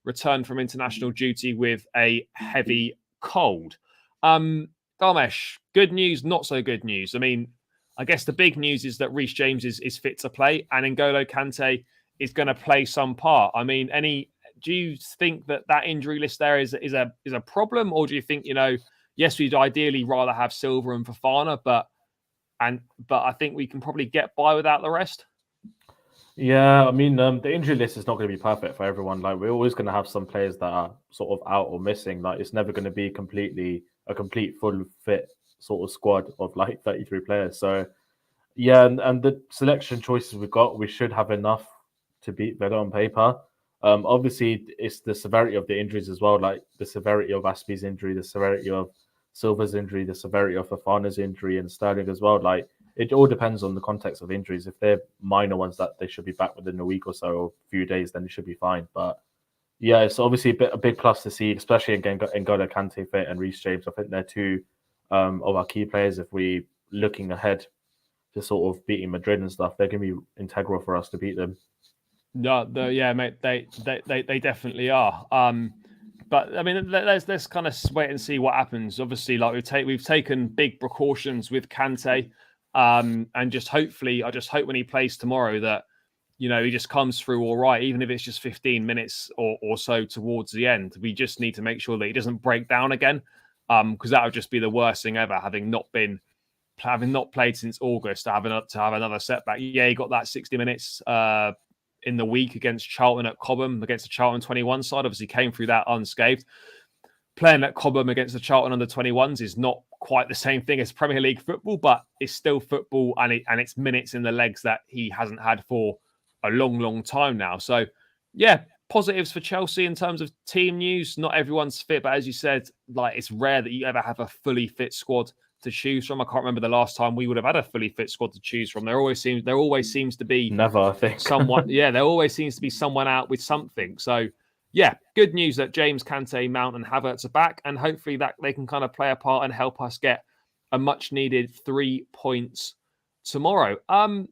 [SPEAKER 1] returned from international duty with a heavy cold. Dharmesh, good news, not so good news. I mean, I guess the big news is that Reece James is fit to play, and N'Golo Kante is going to play some part. I mean, do you think that injury list there is a problem, or do you think, yes, we'd ideally rather have Silva and Fofana, but I think we can probably get by without the rest?
[SPEAKER 2] Yeah, I mean, the injury list is not going to be perfect for everyone. Like, we're always going to have some players that are sort of out or missing. Like, it's never going to be a complete full fit sort of squad of like 33 players. So, yeah, and the selection choices we've got, we should have enough to beat Villa on paper. Obviously, it's the severity of the injuries as well, like the severity of Aspi's injury, the severity of Silva's injury, the severity of Fofana's injury, and Sterling as well. Like, it all depends on the context of injuries. If they're minor ones that they should be back within a week or so, or a few days, then it should be fine. But yeah, it's obviously a big plus to see, especially again, N'Golo Kante fit and Reece James. I think they're two of our key players. If we looking ahead to sort of beating Madrid and stuff, they're going to be integral for us to beat them.
[SPEAKER 1] No, yeah, mate, they definitely are. But I mean, let's kind of wait and see what happens. Obviously, like we've taken big precautions with Kante, and I just hope when he plays tomorrow that he just comes through all right, even if it's just 15 minutes or so towards the end. We just need to make sure that he doesn't break down again, because that would just be the worst thing ever. Having not played since August, to have another setback. Yeah, he got that 60 minutes in the week against Charlton at Cobham, against the Charlton 21 side. Obviously came through that unscathed. Playing at Cobham against the Charlton under 21s is not quite the same thing as Premier League football, but it's still football, and it's minutes in the legs that he hasn't had for a long, long time now. So, yeah, positives for Chelsea in terms of team news. Not everyone's fit, but as you said, like, it's rare that you ever have a fully fit squad to choose from. I can't remember the last time we would have had a fully fit squad to choose from. There always seems to be
[SPEAKER 2] never, I think.
[SPEAKER 1] someone. Yeah, there always seems to be someone out with something. So, yeah, good news that James, Kante, Mount, and Havertz are back, and hopefully that they can kind of play a part and help us get a much needed 3 points tomorrow.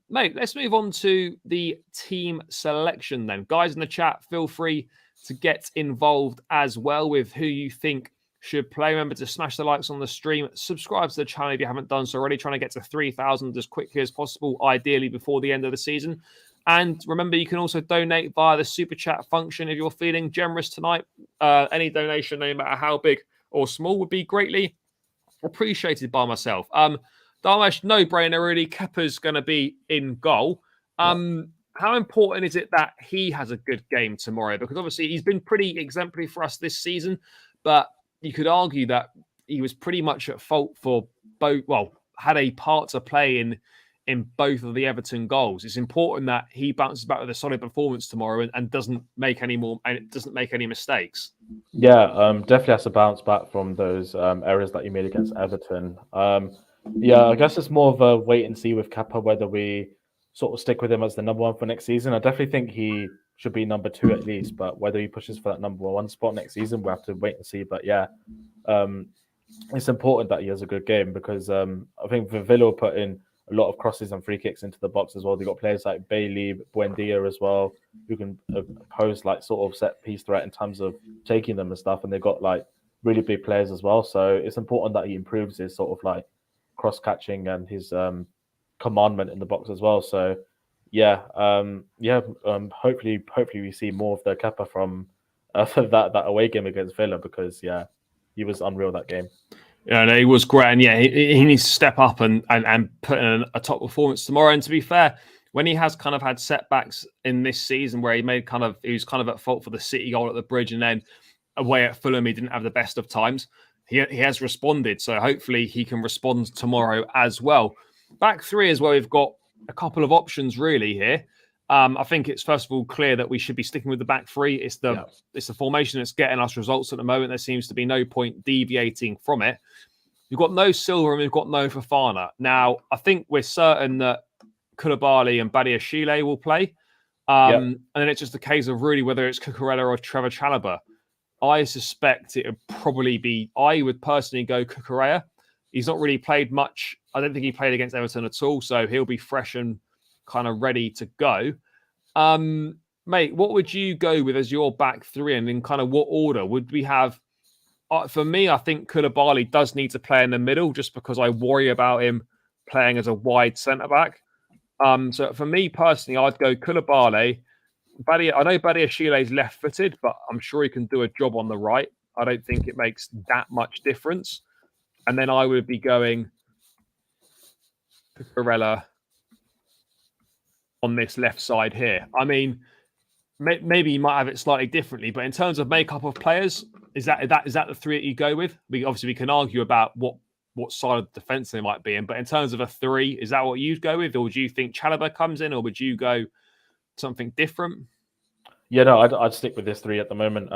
[SPEAKER 1] Mate, let's move on to the team selection then. Guys in the chat, feel free to get involved as well with who you think should play. Remember to smash the likes on the stream, subscribe to the channel if you haven't done so already, trying to get to 3,000 as quickly as possible, ideally before the end of the season. And remember, you can also donate via the super chat function if you're feeling generous tonight. Any donation, no matter how big or small, would be greatly appreciated by myself. Dharmesh, no brainer really. Kepa's going to be in goal. How important is it that he has a good game tomorrow? Because obviously he's been pretty exemplary for us this season, but you could argue that he was pretty much at fault for both. Well, had a part to play in both of the Everton goals. It's important that he bounces back with a solid performance tomorrow and doesn't make any mistakes.
[SPEAKER 2] Yeah, definitely has to bounce back from those errors that he made against Everton. Yeah, I guess it's more of a wait and see with Kepa whether we sort of stick with him as the number one for next season. I definitely think he should be number two at least, but whether he pushes for that number one spot next season, we'll have to wait and see. But yeah, it's important that he has a good game because I think Villa put in a lot of crosses and free kicks into the box as well. They've got players like Bailey, Buendia as well, who can pose like sort of set piece threat in terms of taking them and stuff. And they've got like really big players as well. So it's important that he improves his sort of like cross catching and his commandment in the box as well. So yeah, hopefully we see more of the Kepa from that away game against Villa because yeah, he was unreal that game.
[SPEAKER 1] Yeah, no, he was great, and yeah, he needs to step up and put in a top performance tomorrow. And to be fair, when he has kind of had setbacks in this season where he was kind of at fault for the City goal at the Bridge, and then away at Fulham he didn't have the best of times. he has responded. So hopefully he can respond tomorrow as well. Back three is where we've got a couple of options really here. I think it's first of all clear that we should be sticking with the back three. It's the formation that's getting us results at the moment. There seems to be no point deviating from it. We've got no Silva and we've got no Fofana. Now, I think we're certain that Koulibaly and Badiashile will play. And then it's just a case of really whether it's Cucurella or Trevor Chalobah. I suspect it would probably be, I would personally go Cucurella. He's not really played much. I don't think he played against Everton at all. So he'll be fresh and kind of ready to go. Mate, what would you go with as your back three and in kind of what order? Would we have, for me, I think Koulibaly does need to play in the middle just because I worry about him playing as a wide centre-back. So for me personally, I'd go Koulibaly. I know Badiashile is left-footed, but I'm sure he can do a job on the right. I don't think it makes that much difference. And then I would be going Cucurella on this left side here. I mean, maybe you might have it slightly differently, but in terms of makeup of players, is that the three that you go with? We can argue about what side of the defence they might be in, but in terms of a three, is that what you'd go with, or would you think Chalobah comes in, or would you go something different?
[SPEAKER 2] Yeah, no, I'd stick with this three at the moment.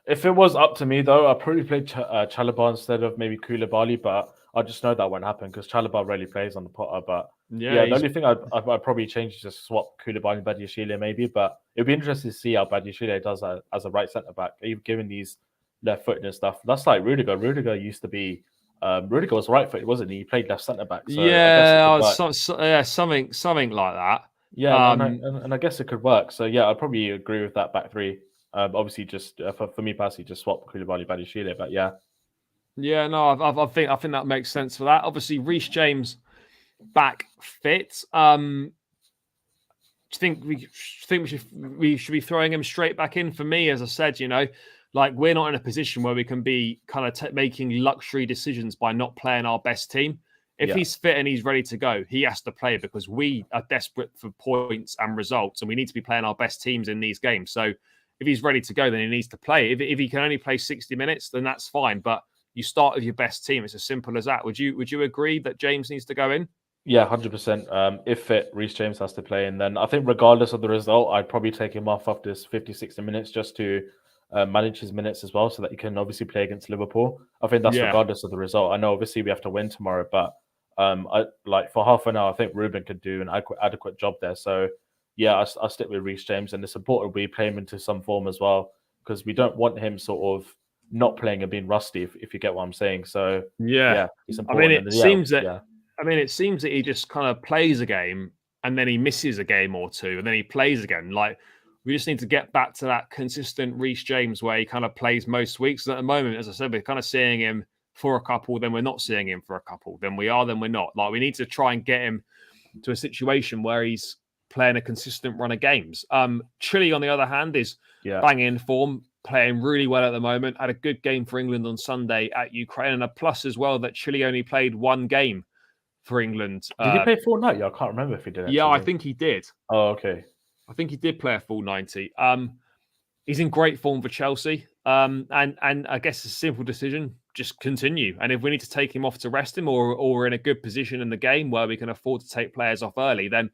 [SPEAKER 2] If it was up to me, though, I'd probably play Chalobah instead of maybe Koulibaly, but I just know that won't happen because Chalobah rarely plays on the Potter. But the only thing I'd probably change is just swap Koulibaly and Badiashile maybe. But it'd be interesting to see how Badiashile does as a right centre back, even given these left footed and stuff. That's like Rudiger. Rudiger used to be. Rudiger was right footed, wasn't he? He played left centre back. So
[SPEAKER 1] something like that.
[SPEAKER 2] Yeah, and I guess it could work. So yeah, I'd probably agree with that back three. Obviously, just for me personally, just swap Koulibaly, Badiashile. But yeah,
[SPEAKER 1] no, I think that makes sense for that. Obviously, Reece James back fit. Do you think we should be throwing him straight back in? For me, as I said, like we're not in a position where we can be kind of making luxury decisions by not playing our best team. If he's fit and he's ready to go, he has to play because we are desperate for points and results, and we need to be playing our best teams in these games. So if he's ready to go, then he needs to play. If he can only play 60 minutes, then that's fine. But you start with your best team. It's as simple as that. Would you agree that James needs to go in?
[SPEAKER 2] Yeah, 100%. If fit, Reece James has to play. And then I think regardless of the result, I'd probably take him off after this 50, 60 minutes just to manage his minutes as well so that he can obviously play against Liverpool. I think that's regardless of the result. I know obviously we have to win tomorrow, but for half an hour, I think Ruben could do an adequate job there. So yeah, I'll stick with Reece James, and it's important we play him into some form as well because we don't want him sort of not playing and being rusty, if you get what I'm saying. So yeah, it's important.
[SPEAKER 1] I mean, it seems that he just kind of plays a game and then he misses a game or two and then he plays again. Like we just need to get back to that consistent Reece James where he kind of plays most weeks. And at the moment, as I said, we're kind of seeing him for a couple, then we're not seeing him for a couple, then we are, then we're not. Like we need to try and get him to a situation where he's playing a consistent run of games. Chile, on the other hand, is banging in form, playing really well at the moment. Had a good game for England on Sunday at Ukraine, and a plus as well that Chile only played one game for England.
[SPEAKER 2] Did he play full 90? I can't remember if he did.
[SPEAKER 1] Yeah, I think he did.
[SPEAKER 2] Oh, okay.
[SPEAKER 1] I think he did play a full 90. He's in great form for Chelsea. And I guess a simple decision, just continue. And if we need to take him off to rest him or we're in a good position in the game where we can afford to take players off early, then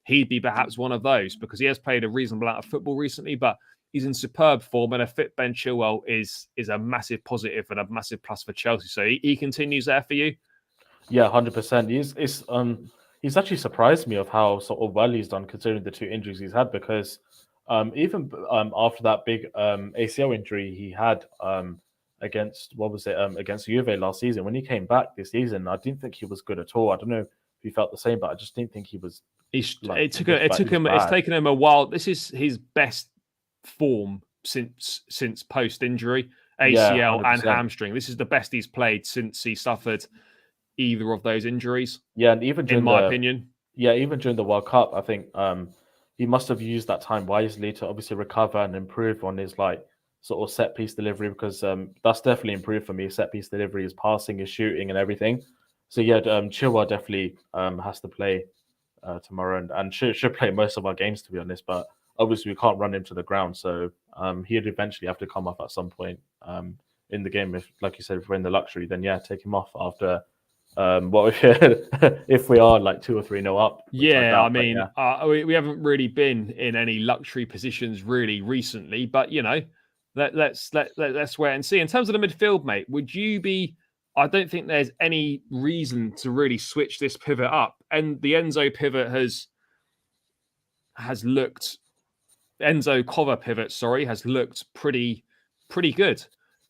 [SPEAKER 1] he'd be perhaps one of those because he has played a reasonable amount of football recently, but he's in superb form and a fit Ben Chilwell is a massive positive and a massive plus for Chelsea. So he continues there for you?
[SPEAKER 2] Yeah, 100%. He's actually surprised me of how sort of well he's done considering the two injuries he's had because even after that big ACL injury he had against Juve last season, when he came back this season, I didn't think he was good at all. I don't know if you felt the same, but I just didn't think he was.
[SPEAKER 1] It's taken him a while. This is his best form since post injury, ACL and hamstring. This is the best he's played since he suffered either of those injuries.
[SPEAKER 2] Yeah, and even
[SPEAKER 1] in my opinion.
[SPEAKER 2] Yeah, even during the World Cup, I think he must have used that time wisely to obviously recover and improve on his sort of set piece delivery because that's definitely improved for me. Set piece delivery, his passing, his shooting, and everything. So yeah, Chilwell definitely has to play tomorrow and should play most of our games, to be honest. But obviously we can't run him to the ground, so he'd eventually have to come off at some point in the game. If, like you said, if we're in the luxury, then yeah, take him off after. If we are like 2 or 3-0 up.
[SPEAKER 1] Yeah, I mean, we haven't really been in any luxury positions really recently, but let's wait and see. In terms of the midfield, mate, would you be? I don't think there's any reason to really switch this pivot up, and the Enzo pivot has looked. Enzo cover pivot, has looked pretty good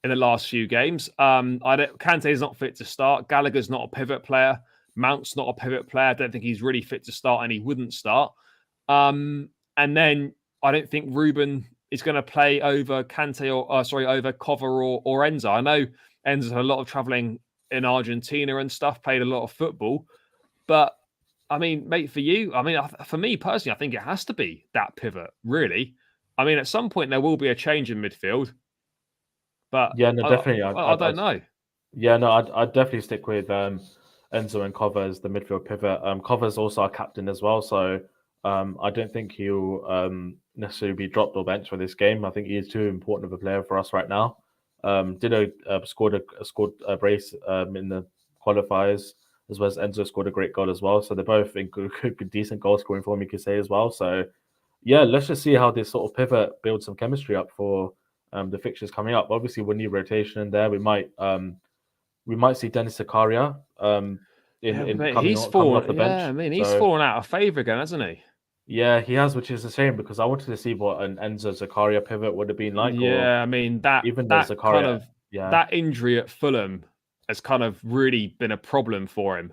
[SPEAKER 1] in the last few games. Kante is not fit to start. Gallagher's not a pivot player. Mount's not a pivot player. I don't think he's really fit to start, and he wouldn't start. And then I don't think Ruben is going to play over Kante over Cover or Enzo. I know Enzo's had a lot of traveling in Argentina and stuff, played a lot of football, but I mean, mate, for me personally, I think it has to be that pivot, really. I mean, at some point there will be a change in midfield, but
[SPEAKER 2] yeah, no, definitely.
[SPEAKER 1] I don't know.
[SPEAKER 2] Yeah, no, I'd definitely stick with Enzo and Cover as the midfield pivot. Cover's also our captain as well, so I don't think he'll necessarily be dropped or benched for this game. I think he is too important of a player for us right now. Dino scored a brace in the qualifiers, as well as Enzo scored a great goal as well. So they're both in good decent goal scoring form, you could say as well. So yeah, let's just see how this sort of pivot builds some chemistry up for the fixtures coming up. Obviously, we need rotation in there. We might see Dennis Zakaria coming off the bench.
[SPEAKER 1] Yeah, I mean, he's fallen out of favour again, hasn't he?
[SPEAKER 2] Yeah, he has, which is a shame because I wanted to see what an Enzo Zakaria pivot would have been like.
[SPEAKER 1] Yeah, I mean that injury at Fulham has kind of really been a problem for him.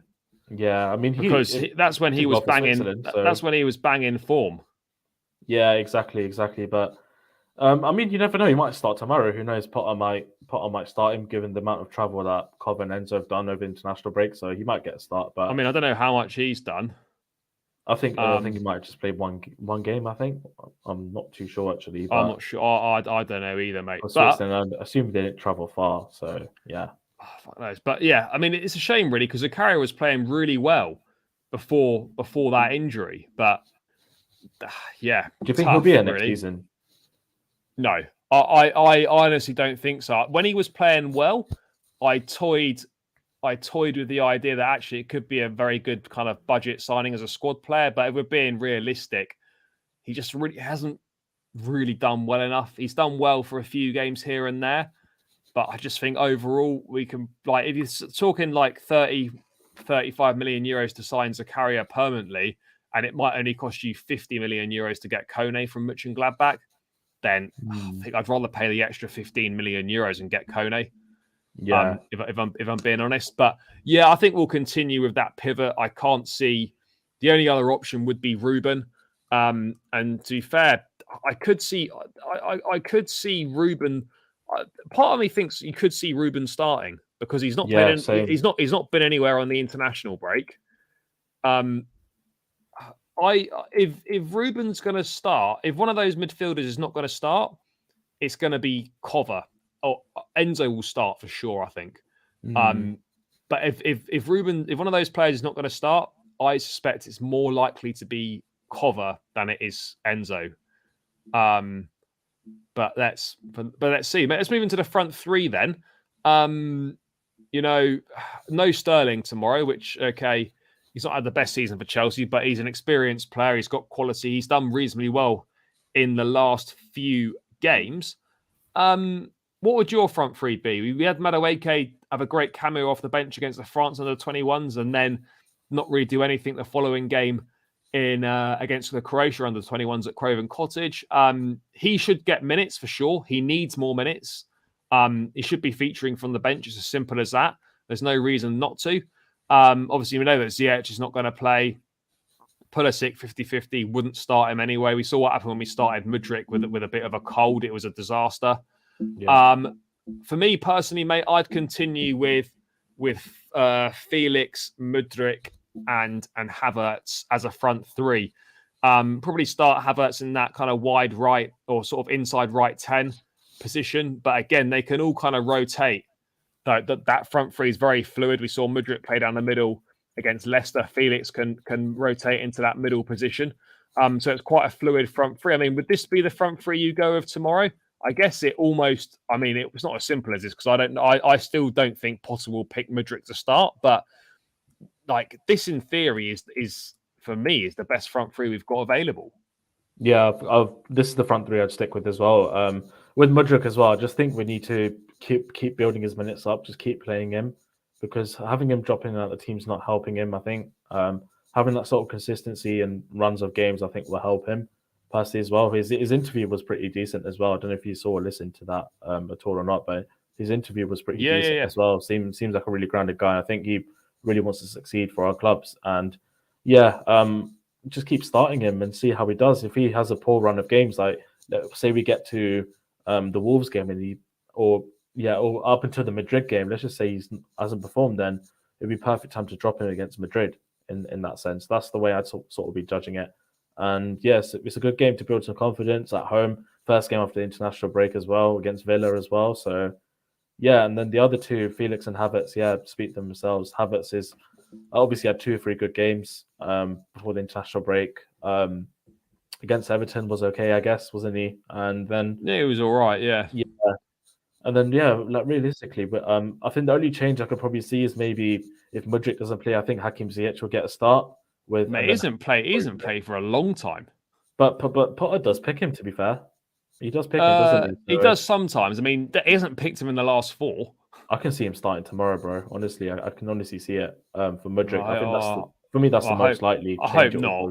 [SPEAKER 2] Yeah, I mean
[SPEAKER 1] that's when he was banging. That's when he was banging form.
[SPEAKER 2] Yeah, exactly. But I mean, you never know. He might start tomorrow. Who knows? Potter might start him, given the amount of travel that Cobb and Enzo have done over international break. So he might get a start. But
[SPEAKER 1] I mean, I don't know how much he's done.
[SPEAKER 2] I think he might have just played one game. I think I'm not too sure actually.
[SPEAKER 1] I'm not sure. I don't know either, mate.
[SPEAKER 2] But I assume they didn't travel far. So yeah.
[SPEAKER 1] Oh, fuck knows. But yeah, I mean, it's a shame really because Zakaria was playing really well before that injury. But yeah,
[SPEAKER 2] do you think he'll be here next season?
[SPEAKER 1] No, I honestly don't think so. When he was playing well, I toyed with the idea that actually it could be a very good kind of budget signing as a squad player. But if we're being realistic, he just really hasn't really done well enough. He's done well for a few games here and there. But I just think overall we can, like, if you're talking like 30, 35 million euros to sign Zakaria permanently, and it might only cost you 50 million euros to get Kone from Mönchengladbach, then I think I'd rather pay the extra 15 million euros and get Kone.
[SPEAKER 2] Yeah,
[SPEAKER 1] if I'm being honest. But yeah, I think we'll continue with that pivot. I can't see the only other option would be Ruben. And to be fair, I could see Ruben. Part of me thinks you could see Ruben starting because he's not he's not been anywhere on the international break. If Ruben's going to start, if one of those midfielders is not going to start, it's going to be Cover. Or Enzo will start for sure, I think. But if one of those players is not going to start, I suspect it's more likely to be Cover than it is Enzo. But let's see. Let's move into the front three then. No Sterling tomorrow, which, okay, he's not had the best season for Chelsea, but he's an experienced player. He's got quality. He's done reasonably well in the last few games. What would your front three be? We had Madueke have a great cameo off the bench against the France under 21s and then not really do anything the following game in against the Croatia under 21s at Craven Cottage. He should get minutes for sure. He needs more minutes. He should be featuring from the bench. It's as simple as that. There's no reason not to. Obviously, we know that Ziyech is not going to play. Pulisic 50-50 wouldn't start him anyway. We saw what happened when we started Mudryk with a bit of a cold. It was a disaster. Yeah. For me personally, mate, I'd continue with Felix, Mudryk, and Havertz as a front three. Probably start Havertz in that kind of wide right or sort of inside right 10 position. But again, they can all kind of rotate. That front three is very fluid. We saw Mudryk play down the middle against Leicester. Felix can rotate into that middle position. So it's quite a fluid front three. I mean, would this be the front three you go with tomorrow? I guess it almost. I mean, it was not as simple as this because I still don't think Potter will pick Mudryk to start. But like this, in theory, is for me is the best front three we've got available.
[SPEAKER 2] Yeah, this is the front three I'd stick with as well. With Mudryk as well, I just think we need to keep building his minutes up, just keep playing him, because having him dropping out the team's not helping him. I think having that sort of consistency and runs of games, I think, will help him personally as well. His interview was pretty decent as well. I don't know if you saw or listened to that at all or not, but his interview was pretty decent as well. Seems like a really grounded guy. I think he really wants to succeed for our clubs, and just keep starting him and see how he does. If he has a poor run of games, like say we get to the Wolves game and or up until the Madrid game, let's just say he hasn't performed, then it'd be perfect time to drop him against Madrid in that sense. That's the way I'd sort of be judging it. And yes, it's a good game to build some confidence at home. First game after the international break as well, against Villa as well. So yeah, and then the other two, Felix and Havertz, speak for themselves. Havertz is obviously had 2 or 3 good games before the international break. Against Everton was okay, I guess, wasn't he? And then
[SPEAKER 1] it was all right, yeah.
[SPEAKER 2] And then like realistically, but I think the only change I could probably see is maybe if Mudryk doesn't play, I think Hakim Ziyech will get a start.
[SPEAKER 1] He hasn't played for a long time.
[SPEAKER 2] But Potter does pick him. To be fair, he does pick him, doesn't he?
[SPEAKER 1] He does sometimes. I mean, he hasn't picked him in the last 4.
[SPEAKER 2] I can see him starting tomorrow, bro. Honestly, I can honestly see it for Mudryk. I think that's the most likely.
[SPEAKER 1] I hope not.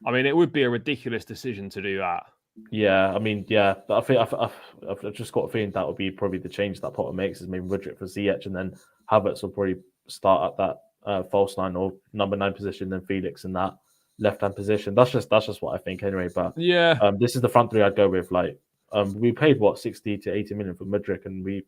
[SPEAKER 1] I mean, it would be a ridiculous decision to do that.
[SPEAKER 2] Yeah, I mean, but I think I've just got a feeling that would be probably the change that Potter makes is maybe Mudryk for Ziyech, and then Havertz will probably start at that false 9 or number 9 position, then Felix in that left-hand position. That's just what I think anyway. But this is the front three I'd go with. Like, we paid 60 to 80 million for Mudryk, and we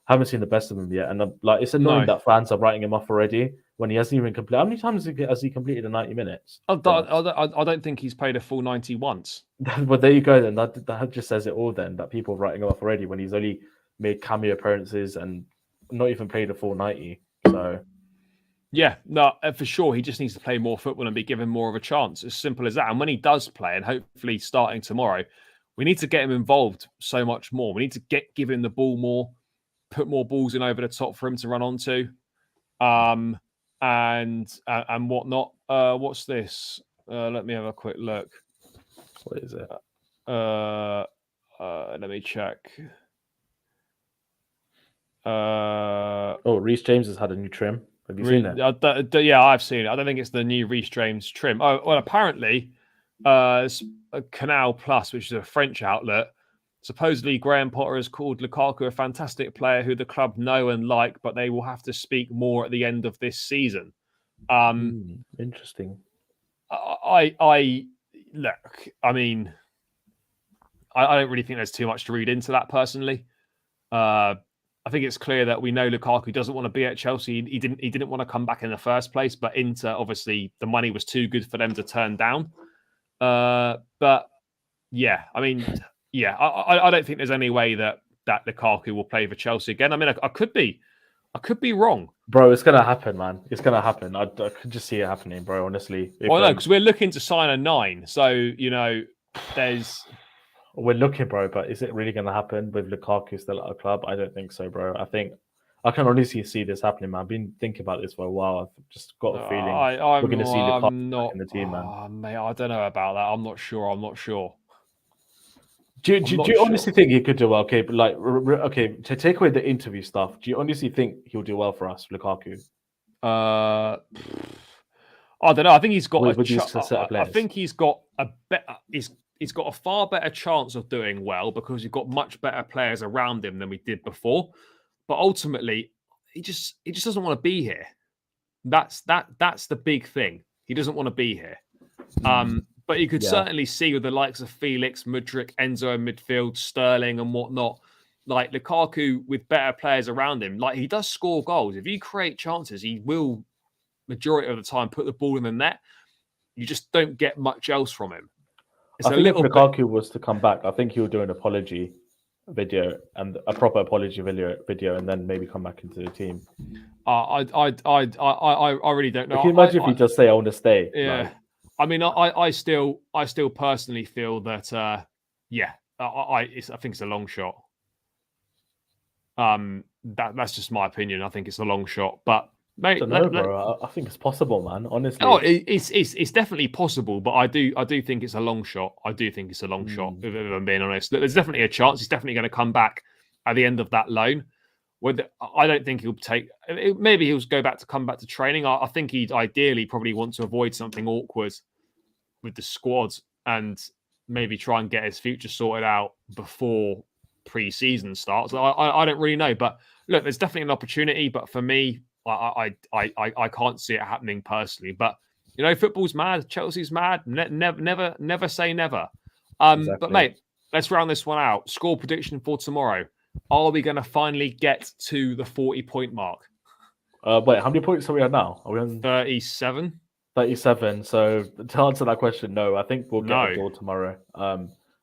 [SPEAKER 2] haven't seen the best of him yet. And it's annoying that fans are writing him off already when he hasn't even completed. How many times has he completed the 90 minutes?
[SPEAKER 1] I don't think he's played a full 90 once.
[SPEAKER 2] Well, there you go then. That just says it all then, that people are writing him off already when he's only made cameo appearances and not even played a full 90. So
[SPEAKER 1] yeah, no, for sure. He just needs to play more football and be given more of a chance. As simple as that. And when he does play, and hopefully starting tomorrow, we need to get him involved so much more. We need to give him the ball more, put more balls in over the top for him to run onto, and whatnot. What's this? Let me have a quick look.
[SPEAKER 2] What is it?
[SPEAKER 1] Let me check.
[SPEAKER 2] Reece James has had a new trim. Have you seen it?
[SPEAKER 1] Yeah, I've seen it. I don't think it's the new Reece James trim. Oh, well, apparently, Canal Plus, which is a French outlet, supposedly Graham Potter has called Lukaku a fantastic player who the club know and like, but they will have to speak more at the end of this season.
[SPEAKER 2] Interesting.
[SPEAKER 1] I look. I mean, I don't really think there's too much to read into that personally. I think it's clear that we know Lukaku doesn't want to be at Chelsea. He didn't want to come back in the first place, but Inter, obviously, the money was too good for them to turn down. But yeah, I mean, I don't think there's any way that Lukaku will play for Chelsea again. I mean, I could be wrong.
[SPEAKER 2] Bro, it's going to happen, man. It's going to happen. I could just see it happening, bro, honestly.
[SPEAKER 1] Well, no, because we're looking to sign a 9. So, there's...
[SPEAKER 2] We're looking, bro, but is it really going to happen with Lukaku still at our club? I don't think so, bro. I think I can honestly see this happening, man. I've been thinking about this for a while. I've just got a feeling we're going to see Lukaku in the team, man.
[SPEAKER 1] Mate, I don't know about that. I'm not sure.
[SPEAKER 2] Do you honestly think he could do well? Okay, but to take away the interview stuff, do you honestly think he'll do well for us, Lukaku?
[SPEAKER 1] I don't know. I think he's got I think he's got a better. He's got a far better chance of doing well because we've got much better players around him than we did before. But ultimately, he just doesn't want to be here. That's the big thing. He doesn't want to be here. But you could certainly see with the likes of Felix, Mudryk, Enzo in midfield, Sterling and whatnot, like Lukaku with better players around him, like he does score goals. If you create chances, he will, majority of the time, put the ball in the net. You just don't get much else from him.
[SPEAKER 2] I think if Lukaku was to come back, I think he would do an apology video and a proper apology video, and then maybe come back into the team.
[SPEAKER 1] I really don't know.
[SPEAKER 2] Can you imagine if he just say, "I want to stay"?
[SPEAKER 1] Yeah, like, I mean, I still personally feel that, I think it's a long shot. That's just my opinion. I think it's a long shot, but
[SPEAKER 2] I
[SPEAKER 1] mate,
[SPEAKER 2] don't know, bro. I think it's possible, man. Honestly.
[SPEAKER 1] oh, it's definitely possible, but I do think it's a long shot. I do think it's a long shot. If I'm being honest, there's definitely a chance he's definitely going to come back at the end of that loan. I don't think he'll take. Maybe he'll come back to training. I think he'd ideally probably want to avoid something awkward with the squad and maybe try and get his future sorted out before pre-season starts. I don't really know, but look, there's definitely an opportunity. But for me, I can't see it happening personally. But you know, football's mad. Chelsea's mad. Never say never.
[SPEAKER 2] Exactly.
[SPEAKER 1] But mate, let's round this one out. Score prediction for tomorrow. Are we going to finally get to the 40-point mark?
[SPEAKER 2] Wait, how many points are we on now? Are we on
[SPEAKER 1] 37?
[SPEAKER 2] 37. So to answer that question, no, I think we'll get a draw tomorrow.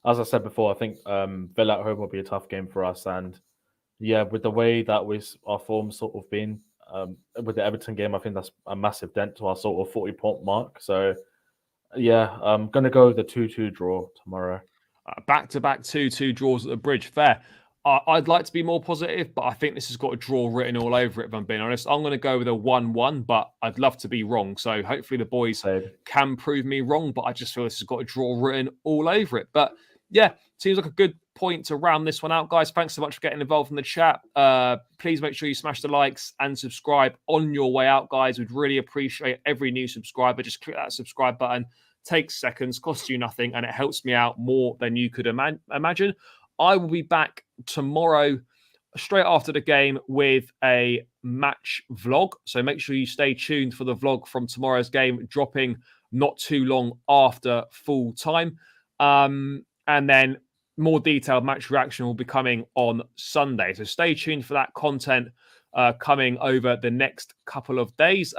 [SPEAKER 2] As I said before, I think Villa at home will be a tough game for us. And yeah, with the way that our form sort of been with the Everton game, I think that's a massive dent to our sort of 40-point mark. So yeah, I'm going to go with the 2-2 draw tomorrow.
[SPEAKER 1] Back-to-back 2-2 draws at the Bridge. Fair. I'd like to be more positive, but I think this has got a draw written all over it, if I'm being honest. I'm going to go with a 1-1, but I'd love to be wrong. So hopefully the boys can prove me wrong, but I just feel this has got a draw written all over it. But yeah, seems like a good point to round this one out, guys. Thanks so much for getting involved in the chat. Please make sure you smash the likes and subscribe on your way out, guys. We'd really appreciate every new subscriber. Just click that subscribe button. Takes seconds, costs you nothing, and it helps me out more than you could imagine. I will be back tomorrow straight after the game with a match vlog. So make sure you stay tuned for the vlog from tomorrow's game, dropping not too long after full time. And then more detailed match reaction will be coming on Sunday. So stay tuned for that content coming over the next couple of days.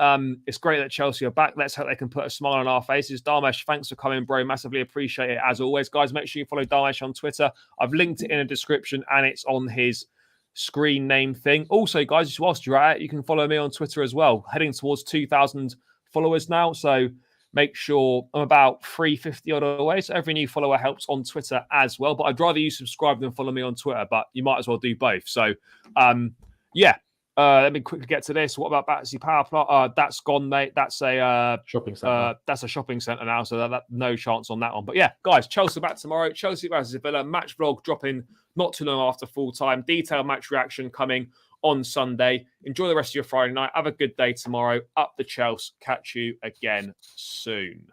[SPEAKER 1] It's great that Chelsea are back. Let's hope they can put a smile on our faces. Dharmesh, thanks for coming, bro. Massively appreciate it as always. Guys, make sure you follow Dharmesh on Twitter. I've linked it in the description and it's on his screen name thing. Also, guys, whilst you're at it, you can follow me on Twitter as well. Heading towards 2,000 followers now. So make sure I'm about 350 odd away. So every new follower helps on Twitter as well. But I'd rather you subscribe than follow me on Twitter, but you might as well do both. So, yeah. Let me quickly get to this. What about Battersea Power Plant? That's gone, mate. That's a
[SPEAKER 2] shopping centre.
[SPEAKER 1] That's a shopping centre now, so that no chance on that one. But yeah, guys, Chelsea back tomorrow. Chelsea versus Villa match vlog dropping not too long after full time. Detailed match reaction coming on Sunday. Enjoy the rest of your Friday night. Have a good day tomorrow. Up the Chelsea. Catch you again soon.